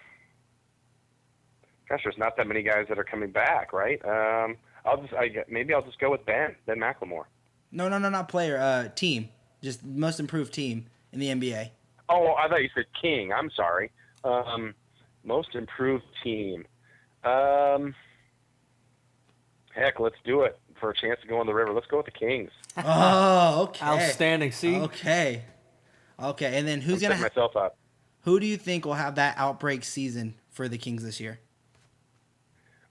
there's not that many guys that are coming back, right? Maybe I'll just go with Ben McLemore.
No, not player. Team. Just most improved team in the NBA.
Oh, I thought you said King. I'm sorry. Most improved team. Heck, let's do it for a chance to go on the river. Let's go with the Kings.
Oh, okay.
Outstanding. See?
Okay. And then who's going to
myself up?
Who do you think will have that outbreak season for the Kings this year?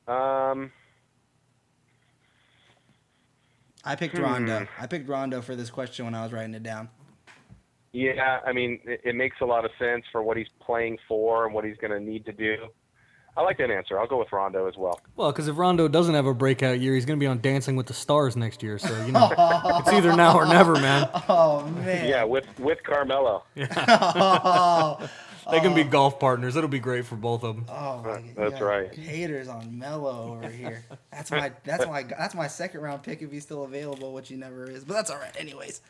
I
picked Rondo. I picked Rondo for this question when I was writing it down.
Yeah, I mean, it makes a lot of sense for what he's playing for and what he's going to need to do. I like that answer. I'll go with Rondo as well.
Well, because if Rondo doesn't have a breakout year, he's going to be on Dancing with the Stars next year. So, it's either now or never, man.
Oh, man.
Yeah, with Carmelo.
Yeah. They can be golf partners. It'll be great for both of them.
Oh, my God.
That's right.
Haters on Melo over here. That's my second round pick if he's still available, which he never is. But that's all right. Anyways.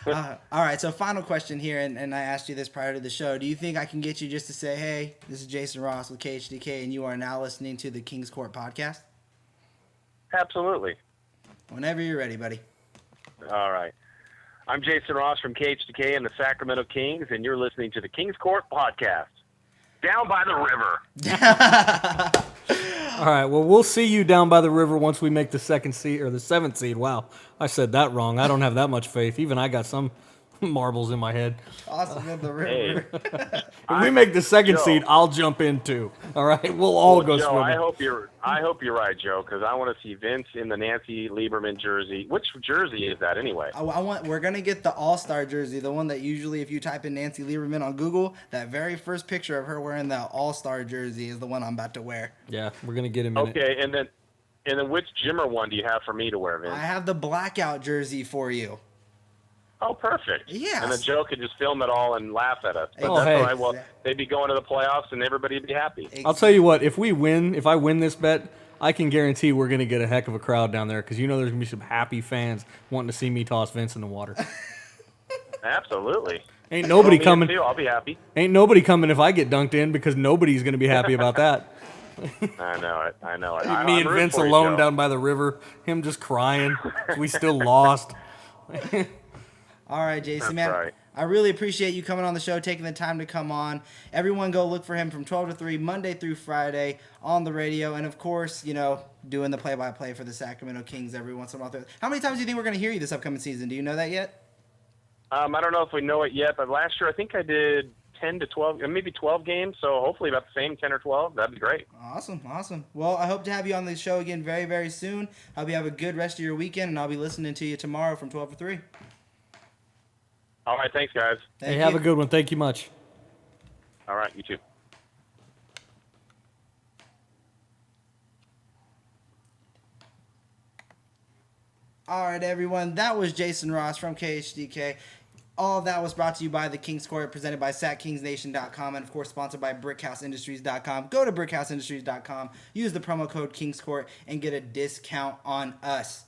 All right, so final question here, and I asked you this prior to the show. Do you think I can get you just to say, hey, this is Jason Ross with KHDK, and you are now listening to the Kings Court podcast?
Absolutely.
Whenever you're ready, buddy.
All right. I'm Jason Ross from KHDK and the Sacramento Kings, and you're listening to the Kings Court Podcast. Down by the river.
All right, well, we'll see you down by the river once we make the 2nd seed or the 7th seed. Wow, I said that wrong. I don't have that much faith. Even I got some marbles in my head.
Awesome in the river.
If we make the 2nd
Joe.
seed, I'll jump in too. All right, we'll all go
Joe,
swimming.
I hope you're right, Joe, because I want to see Vince in the Nancy Lieberman jersey. Which jersey is that anyway?
We're gonna get the All-Star jersey, the one that usually, if you type in Nancy Lieberman on Google, that very first picture of her wearing the All-Star jersey is the one I'm about to wear.
Yeah, we're gonna get him in it.
Okay, and then which Jimmer one do you have for me to wear, Vince?
I have the blackout jersey for you.
Oh, perfect.
Yes.
And then Joe could just film it all and laugh at us. But
Oh,
that's
hey.
all right. Well, they'd be going to the playoffs and everybody'd be happy.
I'll tell you what, if I win this bet, I can guarantee we're gonna get a heck of a crowd down there because you know there's gonna be some happy fans wanting to see me toss Vince in the water.
Absolutely.
Ain't nobody
Throw me in
coming.
too, I'll be happy.
Ain't nobody coming if I get dunked in because nobody's gonna be happy about that.
I know it. I know it.
Me
I'm
and
rooting
Vince
for you,
alone
Joe.
down by the river, him just crying. We still lost.
All right, Jason,
That's
man.
right.
I really appreciate you coming on the show, taking the time to come on. Everyone go look for him from 12 to 3, Monday through Friday on the radio. And, of course, doing the play-by-play for the Sacramento Kings every once in a while. How many times do you think we're going to hear you this upcoming season? Do you know that yet?
I don't know if we know it yet, but last year I think I did 10 to 12, maybe 12 games, so hopefully about the same 10 or 12. That'd be great.
Awesome. Well, I hope to have you on the show again very, very soon. I hope you have a good rest of your weekend, and I'll be listening to you tomorrow from 12 to 3.
All right, thanks, guys.
Thank
Hey,
you.
have a good one. Thank you much.
All right, you too.
All right, everyone. That was Jason Ross from KHDK. All of that was brought to you by the Kings Court, presented by SacKingsNation.com, and, of course, sponsored by BrickHouseIndustries.com. Go to BrickHouseIndustries.com, use the promo code KingsCourt, and get a discount on us.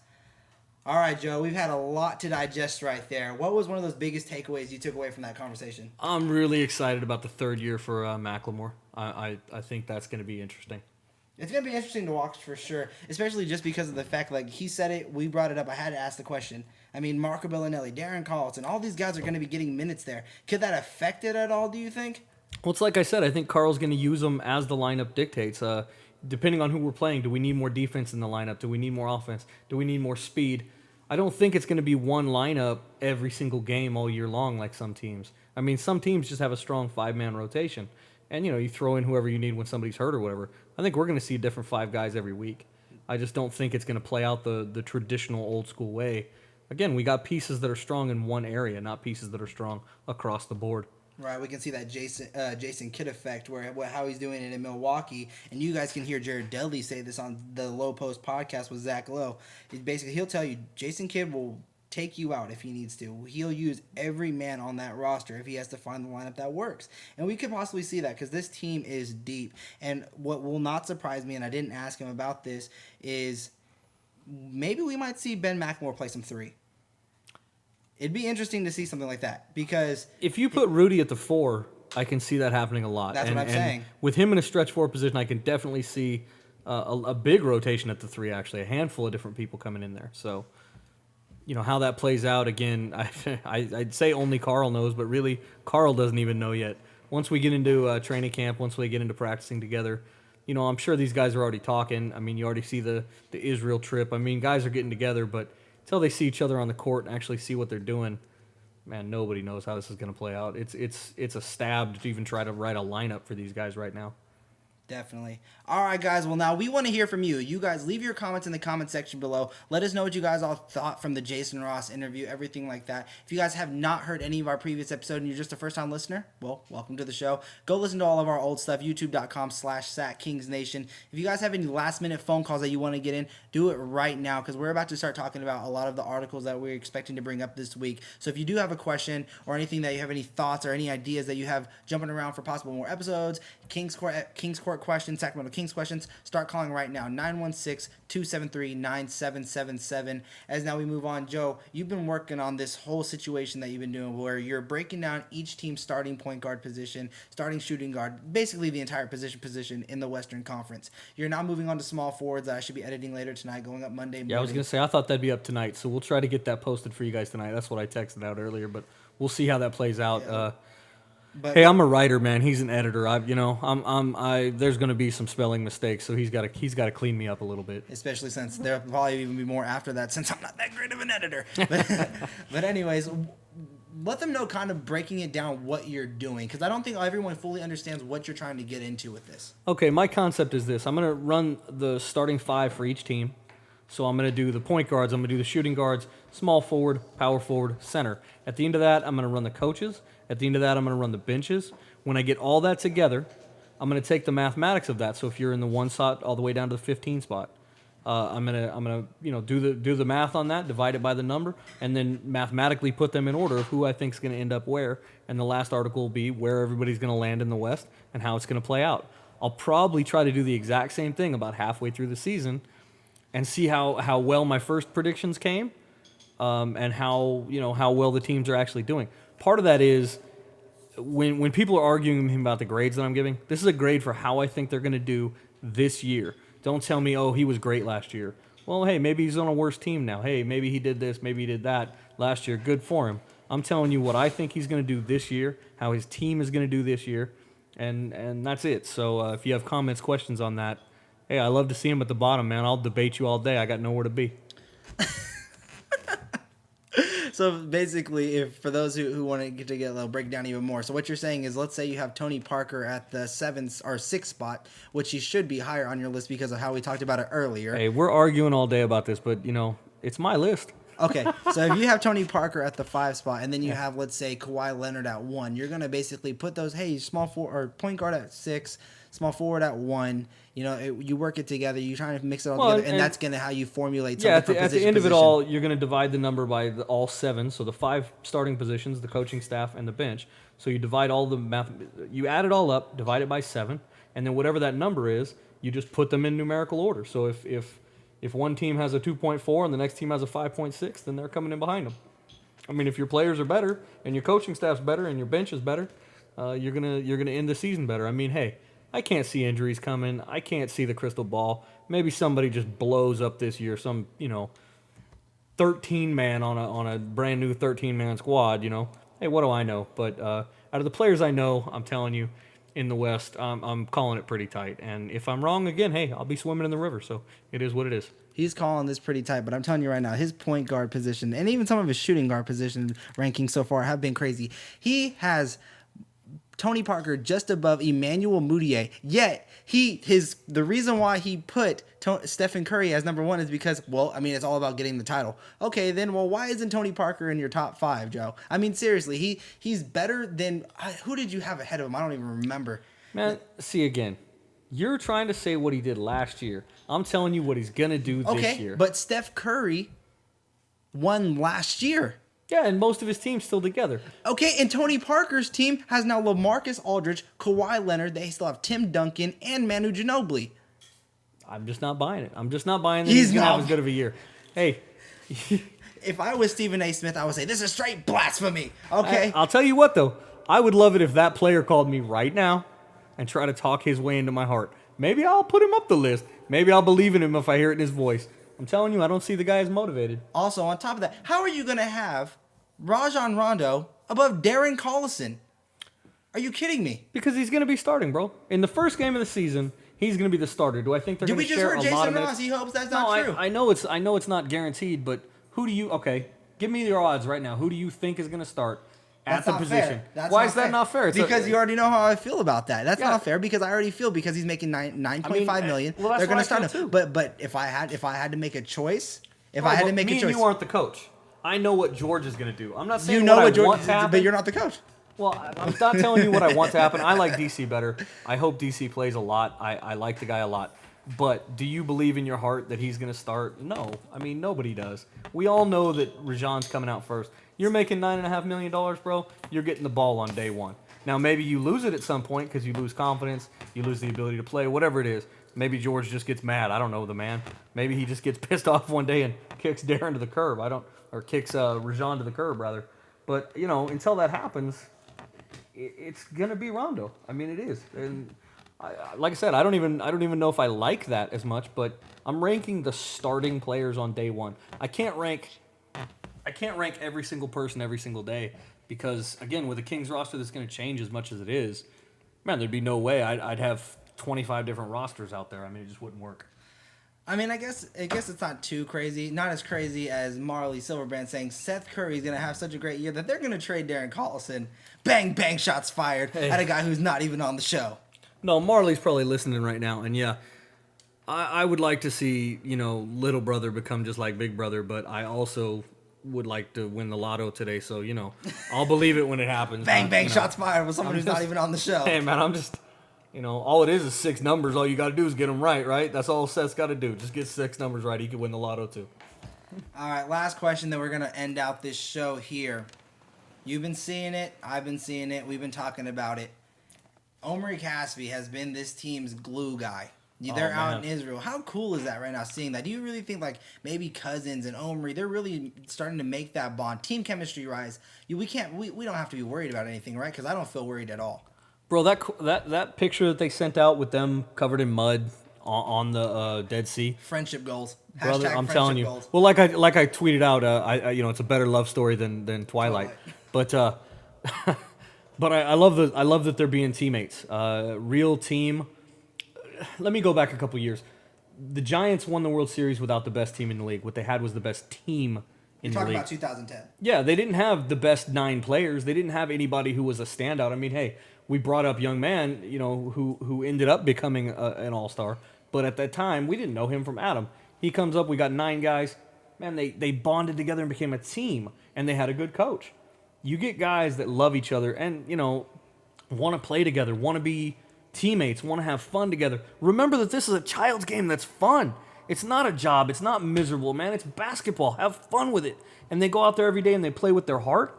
All right, Joe, we've had a lot to digest right there. What was one of those biggest takeaways you took away from that conversation?
I'm really excited about the 3rd year for McLemore. I think that's going to be interesting.
It's going to be interesting to watch for sure, especially just because of the fact, like, he said it, we brought it up, I had to ask the question. I mean, Marco Bellinelli, Darren Carlton, all these guys are going to be getting minutes there. Could that affect it at all, do you think?
Well, it's like I said, I think Carl's going to use them as the lineup dictates. Depending on who we're playing, do we need more defense in the lineup? Do we need more offense? Do we need more speed? I don't think it's going to be one lineup every single game all year long like some teams. I mean, some teams just have a strong 5-man rotation. And, you throw in whoever you need when somebody's hurt or whatever. I think we're going to see different 5 guys every week. I just don't think it's going to play out the traditional old school way. Again, we got pieces that are strong in one area, not pieces that are strong across the board.
Right, we can see that Jason Kidd effect, how he's doing it in Milwaukee, and you guys can hear Jared Dudley say this on the Low Post podcast with Zach Lowe. He'll tell you Jason Kidd will take you out if he needs to. He'll use every man on that roster if he has to find the lineup that works, and we could possibly see that because this team is deep. And what will not surprise me, and I didn't ask him about this, is maybe we might see Ben McLemore play some 3. It'd be interesting to see something like that because
if you put Rudy at the 4, I can see that happening a lot.
That's what I'm saying.
With him in a stretch 4 position, I can definitely see a big rotation at the 3, actually, a handful of different people coming in there. So, how that plays out, again, I'd say only Carl knows, but really, Carl doesn't even know yet. Once we get into training camp, once we get into practicing together, I'm sure these guys are already talking. I mean, you already see the Israel trip. I mean, guys are getting together, but until they see each other on the court and actually see what they're doing, man, nobody knows how this is going to play out. It's a stab to even try to write a lineup for these guys right now.
Definitely. All right, guys. Well, now we want to hear from you. You guys leave your comments in the comment section below. Let us know what you guys all thought from the Jason Ross interview, everything like that. If you guys have not heard any of our previous episodes and you're just a first-time listener, well, welcome to the show. Go listen to all of our old stuff, youtube.com/SacKingsNation. If you guys have any last-minute phone calls that you want to get in, do it right now because we're about to start talking about a lot of the articles that we're expecting to bring up this week. So if you do have a question or anything that you have any thoughts or any ideas that you have jumping around for possible more episodes, Kings Court support questions, Sacramento Kings questions, start calling right now, 916-273-9777. As now we move on, Joe, you've been working on this whole situation that you've been doing where you're breaking down each team's starting point guard position, starting shooting guard, basically the entire position in the Western Conference. You're now moving on to small forwards that I should be editing later tonight, going up Monday morning.
Yeah, I was going to say, I thought that'd be up tonight, so we'll try to get that posted for you guys tonight. That's what I texted out earlier, but we'll see how that plays out.
Yeah.
Hey, I'm a writer, man. He's an editor. There's going to be some spelling mistakes, so he's got to clean me up a little bit.
Especially since there'll probably even be more after that, since I'm not that great of an editor. But anyways, let them know, kind of breaking it down, what you're doing, because I don't think everyone fully understands what you're trying to get into with this.
Okay, my concept is this. I'm going to run the starting five for each team. So I'm going to do the point guards, I'm going to do the shooting guards, small forward, power forward, center. At the end of that, I'm going to run the coaches. At the end of that, I'm going to run the benches. When I get all that together, I'm going to take the mathematics of that. So if you're in the 1 spot all the way down to the 15 spot, I'm gonna do the math on that, divide it by the number, and then mathematically put them in order of who I think is going to end up where. And the last article will be where everybody's going to land in the West and how it's going to play out. I'll probably try to do the exact same thing about halfway through the season, and see how well my first predictions came, and how well the teams are actually doing. Part of that is when people are arguing with me about the grades that I'm giving, this is a grade for how I think they're going to do this year. Don't tell me, oh, he was great last year. Well, hey, maybe he's on a worse team now. Hey, maybe he did this, maybe he did that last year. Good for him. I'm telling you what I think he's going to do this year, how his team is going to do this year, and that's it. So if you have comments, questions on that, hey, I love to see him at the bottom, man. I'll debate you all day. I got nowhere to be.
So basically, if for those who want to get a little breakdown even more, so what you're saying is, let's say you have Tony Parker at the 7th or 6th spot, which he should be higher on your list because of how we talked about it earlier.
Hey, we're arguing all day about this, but it's my list.
Okay, so if you have Tony Parker at the 5 spot, and then you have, let's say, Kawhi Leonard at 1, you're gonna basically put those, hey, small forward or point guard at 6, small forward at 1. You work it together. You try to mix it all together, and that's gonna how you formulate.
Yeah, at the end of it all, you're gonna divide the number by all 7. So the 5 starting positions, the coaching staff, and the bench. So you divide all the math. You add it all up, divide it by 7, and then whatever that number is, you just put them in numerical order. So if one team has a 2.4 and the next team has a 5.6, then they're coming in behind them. I mean, if your players are better and your coaching staff's better and your bench is better, you're gonna end the season better. I mean, hey, I can't see injuries coming. I can't see the crystal ball. Maybe somebody just blows up this year. Some 13-man on a brand new 13-man squad. Hey, what do I know? But out of the players I know, I'm telling you, in the West, I'm calling it pretty tight. And if I'm wrong again, hey, I'll be swimming in the river. So it is what it is.
He's calling this pretty tight, but I'm telling you right now, his point guard position and even some of his shooting guard position rankings so far have been crazy. He has Tony Parker just above Emmanuel Mudiay. Yet the reason why he put Stephen Curry as number 1 is because, it's all about getting the title. Okay, then, why isn't Tony Parker in your top 5, Joe? I mean, seriously, he's better than who did you have ahead of him? I don't even remember.
Man, see again. You're trying to say what he did last year. I'm telling you what he's gonna do this year.
But Steph Curry won last year.
Yeah, and most of his team's still together.
Okay, and Tony Parker's team has now LaMarcus Aldridge, Kawhi Leonard. They still have Tim Duncan and Manu Ginobili.
I'm just not buying it. I'm just not buying that he's going to have as good of a year. Hey.
If I was Stephen A. Smith, I would say, this is straight blasphemy. Okay?
I'll tell you what, though. I would love it if that player called me right now and try to talk his way into my heart. Maybe I'll put him up the list. Maybe I'll believe in him if I hear it in his voice. I'm telling you, I don't see the guy as motivated.
Also, on top of that, how are you going to have Rajon Rondo above Darren Collison? Are you kidding me?
Because he's going to be starting, bro. In the first game of the season, he's going to be the starter. Do I think they're going to share a lot of minutes?
Did we just heard Jason Ross? He hopes that's not true.
I know it's not guaranteed, but who do you... Okay, give me your odds right now. Who do you think is going to start at the position? Why is that not fair?
Because you already know how I feel about that. That's not fair because I already feel because he's making $9.5 million.
Well,
they're going to start him.
Too.
But if I had to make a choice,
you aren't the coach. I know what George is going to do. I'm not saying
what George
want to happen.
But you're not the coach.
Well, I'm not telling you what I want to happen. I like DC better. I hope DC plays a lot. I like the guy a lot. But do you believe in your heart that he's going to start? No. I mean, nobody does. We all know that Rajon's coming out first. You're making $9.5 million, bro. You're getting the ball on day 1. Now, maybe you lose it at some point because you lose confidence, you lose the ability to play, whatever it is. Maybe George just gets mad. I don't know the man. Maybe he just gets pissed off one day and kicks Darren to the curb. Or kicks Rajon to the curb, rather. But, until that happens, it's going to be Rondo. I mean, it is. And like I said, I don't even know if I like that as much, but I'm ranking the starting players on day one. I can't rank every single person every single day because, again, with the Kings roster that's going to change as much as it is, man, there'd be no way I'd have 25 different rosters out there. I mean, it just wouldn't work.
I mean, I guess it's not too crazy. Not as crazy as Marley Silverbrand saying Seth Curry's going to have such a great year that they're going to trade Darren Collison. Bang, bang, shots fired at a guy who's not even on the show.
No, Marley's probably listening right now, and yeah, I would like to see, little brother become just like big brother, but I also would like to win the lotto today, so, I'll believe it when it happens.
Bang, bang, shots fired with someone who's not even on the show.
Hey, man, I'm just... all it is 6 numbers. All you got to do is get them right? That's all Seth's got to do. Just get 6 numbers right. He could win the lotto, too.
All right, last question, then we're going to end out this show here. You've been seeing it. I've been seeing it. We've been talking about it. Omri Caspi has been this team's glue guy. They're out in Israel. How cool is that right now, seeing that? Do you really think, like, maybe Cousins and Omri, they're really starting to make that bond? Team chemistry rise. We don't have to be worried about anything, right? Because I don't feel worried at all.
Bro, that picture that they sent out with them covered in mud on the Dead Sea.
Friendship goals.
Brother,
Hashtag
I'm telling you.
goals.
Well, like I tweeted out, it's a better love story than Twilight. But I love that they're being teammates. Real team. Let me go back a couple years. The Giants won the World Series without the best team in the league. What they had was the best team in the league.
Talking about 2010.
Yeah, they didn't have the best 9 players. They didn't have anybody who was a standout. I mean, hey, we brought up young man, who ended up becoming an all-star. But at that time, we didn't know him from Adam. He comes up, we got 9 guys. Man, they bonded together and became a team, and they had a good coach. You get guys that love each other and, want to play together, want to be teammates, want to have fun together. Remember that this is a child's game that's fun. It's not a job. It's not miserable, man. It's basketball. Have fun with it. And they go out there every day and they play with their heart,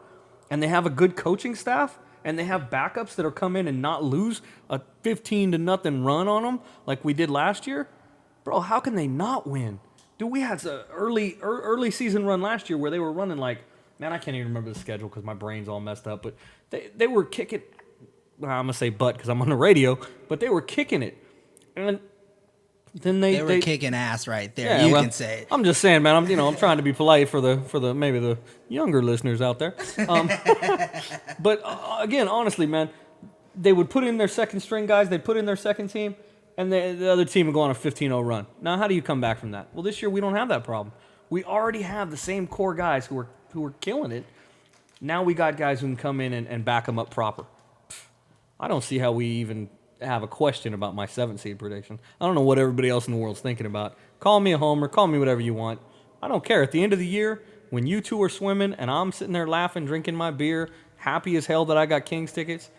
and they have a good coaching staff, and they have backups that'll come in and not lose a 15-0 run on them like we did last year. Bro, how can they not win? Dude, we had an early season run last year where they were running like, man, I can't even remember the schedule because my brain's all messed up, but they were kicking, well, I'm going to say butt because I'm on the radio, but they were kicking it. And then they
were kicking ass right there. Yeah, you can say it.
I'm just saying, man. I'm trying to be polite for the maybe the younger listeners out there. But again, honestly, man, they would put in their second string guys. They'd put in their second team, and the other team would go on a 15-0 run. Now, how do you come back from that? Well, this year we don't have that problem. We already have the same core guys who are killing it. Now we got guys who can come in and back them up proper. I don't see how we even have a question about my 7th seed prediction. I don't know what everybody else in the world's thinking about. Call me a homer. Call me whatever you want. I don't care. At the end of the year, when you two are swimming and I'm sitting there laughing, drinking my beer, happy as hell that I got Kings tickets,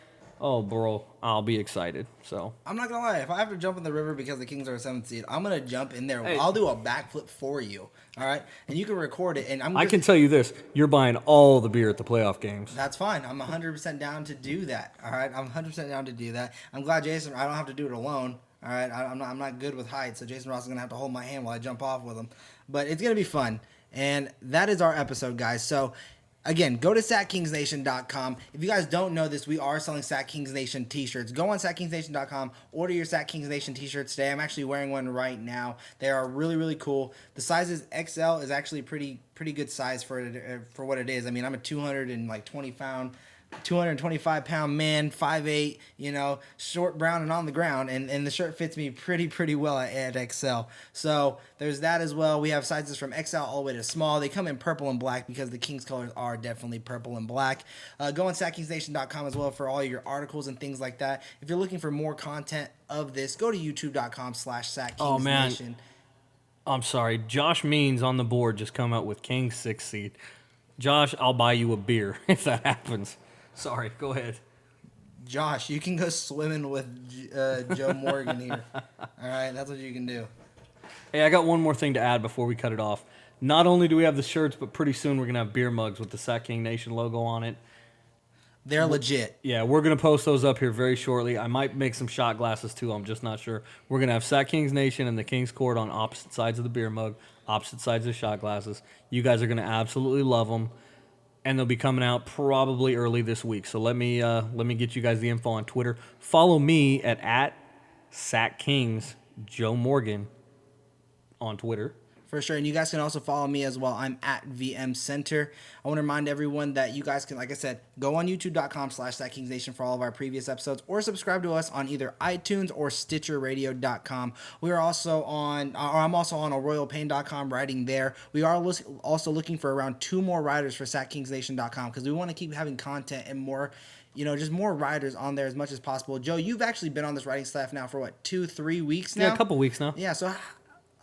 oh, bro, I'll be excited. So
I'm not going to lie. If I have to jump in the river because the Kings are a 7th seed, I'm going to jump in there.
Hey.
I'll do a backflip for you. All right? And you can record it. And
I can tell you this. You're buying all the beer at the playoff games.
That's fine. I'm 100% down to do that. All right? I'm 100% down to do that. I'm glad, Jason, I don't have to do it alone. All right? I'm not good with heights, so Jason Ross is going to have to hold my hand while I jump off with him. But it's going to be fun. And that is our episode, guys. So, again, go to SacKingsNation.com. If you guys don't know this, we are selling Sack Kings Nation t-shirts. Go on SacKingsNation.com. Order your Sack Kings Nation t-shirts today. I'm actually wearing one right now. They are really, really cool. The size is XL is actually pretty good size for what it is. I mean, I'm a 225-pound man, 5'8", short, brown, and on the ground, and the shirt fits me pretty well at XL. So there's that as well. We have sizes from XL all the way to small. They come in purple and black because the Kings colors are definitely purple and black. Go on SackKingsNation.com as well for all your articles and things like that. If you're looking for more content of this, go to youtube.com/SackKingsNation.
Oh, man. I'm sorry. Josh Means on the board just come out with Kings 6th seed. Josh, I'll buy you a beer if that happens. Sorry, go ahead.
Josh, you can go swimming with Joe Morgan here. All right, that's what you can do.
Hey, I got one more thing to add before we cut it off. Not only do we have the shirts, but pretty soon we're going to have beer mugs with the Sack King Nation logo on it.
They're legit.
Yeah, we're going to post those up here very shortly. I might make some shot glasses too. I'm just not sure. We're going to have Sac Kings Nation and the Kings Court on opposite sides of the beer mug, opposite sides of the shot glasses. You guys are going to absolutely love them, and they'll be coming out probably early this week. So let me get you guys the info on Twitter. Follow me at Sac Kings Joe Morgan on Twitter.
For sure. And you guys can also follow me as well. I'm at VM Center. I want to remind everyone that you guys can, like I said, go on youtube.com/SacKingsNation for all of our previous episodes, or subscribe to us on either iTunes or StitcherRadio.com. We are also on, or I'm also on ArroyoPain.com writing there. We are also looking for around 2 more writers for SacKingsNation.com because we want to keep having content and more, just more writers on there as much as possible. Joe, you've actually been on this writing staff now for what, 2-3 weeks now?
Yeah, a couple weeks now.
Yeah, so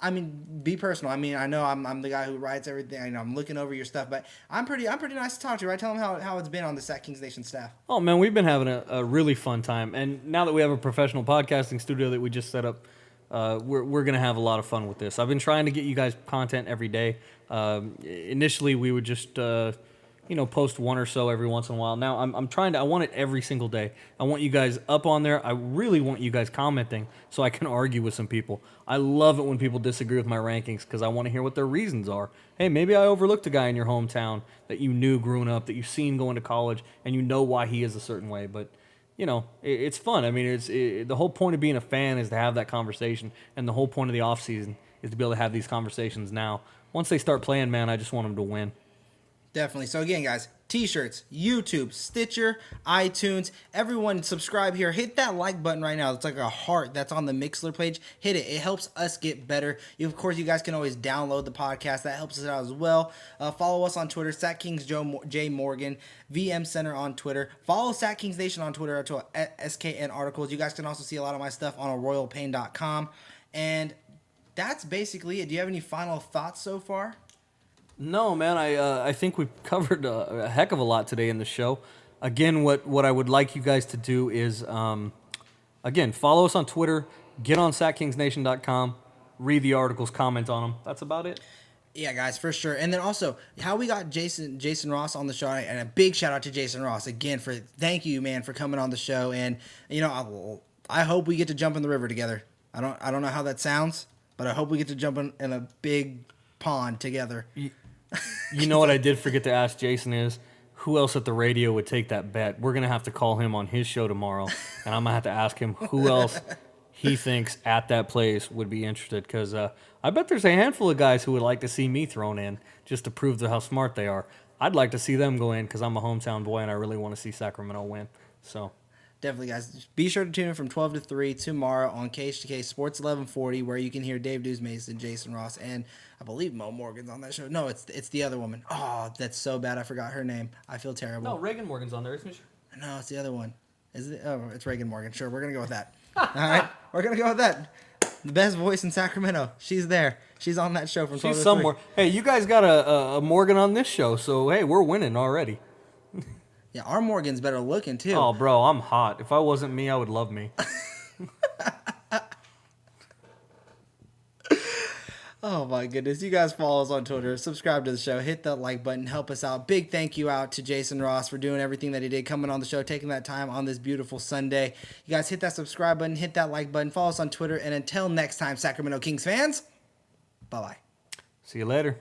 I mean, be personal. I mean, I know I'm the guy who writes everything. I know I'm looking over your stuff, but I'm pretty nice to talk to, right? Tell them how it's been on the Sac Kings Nation staff.
Oh, man, we've been having a really fun time. And now that we have a professional podcasting studio that we just set up, we're going to have a lot of fun with this. I've been trying to get you guys content every day. Initially, we would just post one or so every once in a while. Now I'm trying to, I want it every single day. I want you guys up on there. I really want you guys commenting so I can argue with some people. I love it when people disagree with my rankings because I want to hear what their reasons are. Hey, maybe I overlooked a guy in your hometown that you knew growing up, that you've seen going to college, and you know why he is a certain way. But, it's fun. I mean, the whole point of being a fan is to have that conversation, and the whole point of the offseason is to be able to have these conversations now. Once they start playing, man, I just want them to win.
Definitely. So again, guys, T-shirts, YouTube, Stitcher, iTunes, everyone subscribe here. Hit that like button right now. It's like a heart that's on the Mixler page. Hit it. It helps us get better. Of course, you guys can always download the podcast. That helps us out as well. Follow us on Twitter, Sac Kings J Morgan, VM Center on Twitter. Follow Sac Kings Nation on Twitter at SKN Articles. You guys can also see a lot of my stuff on ArroyoPain.com. And that's basically it. Do you have any final thoughts so far?
No, man, I think we've covered a heck of a lot today in the show. Again, what I would like you guys to do is, again, follow us on Twitter, get on SacKingsNation.com, read the articles, comment on them. That's about it.
Yeah, guys, for sure. And then also, how we got Jason Ross on the show, and a big shout out to Jason Ross again thank you, man, for coming on the show. And I hope we get to jump in the river together. I don't know how that sounds, but I hope we get to jump in a big pond together.
You know what I did forget to ask Jason is, who else at the radio would take that bet? We're going to have to call him on his show tomorrow, and I'm going to have to ask him who else he thinks at that place would be interested, because I bet there's a handful of guys who would like to see me thrown in just to prove how smart they are. I'd like to see them go in because I'm a hometown boy, and I really want to see Sacramento win. So
definitely, guys. Be sure to tune in from 12 to 3 tomorrow on KH2K Sports 1140, where you can hear Dave Dews Mason, Jason Ross, and I believe Mo Morgan's on that show. No, it's the other woman. Oh, that's so bad. I forgot her name. I feel terrible.
No, Reagan Morgan's on there, isn't she?
No, it's the other one. Is it? Oh, it's Reagan Morgan. Sure, we're going to go with that. All right, we're going to go with that. The best voice in Sacramento. She's there. She's on that show from 12
She's
to 3.
somewhere. Hey, you guys got a Morgan on this show, so, hey, we're winning already.
Yeah, our Morgan's better looking, too.
Oh, bro, I'm hot. If I wasn't me, I would love me.
Oh, my goodness. You guys follow us on Twitter. Subscribe to the show. Hit that like button. Help us out. Big thank you out to Jason Ross for doing everything that he did, coming on the show, taking that time on this beautiful Sunday. You guys hit that subscribe button. Hit that like button. Follow us on Twitter. And until next time, Sacramento Kings fans, bye-bye.
See you later.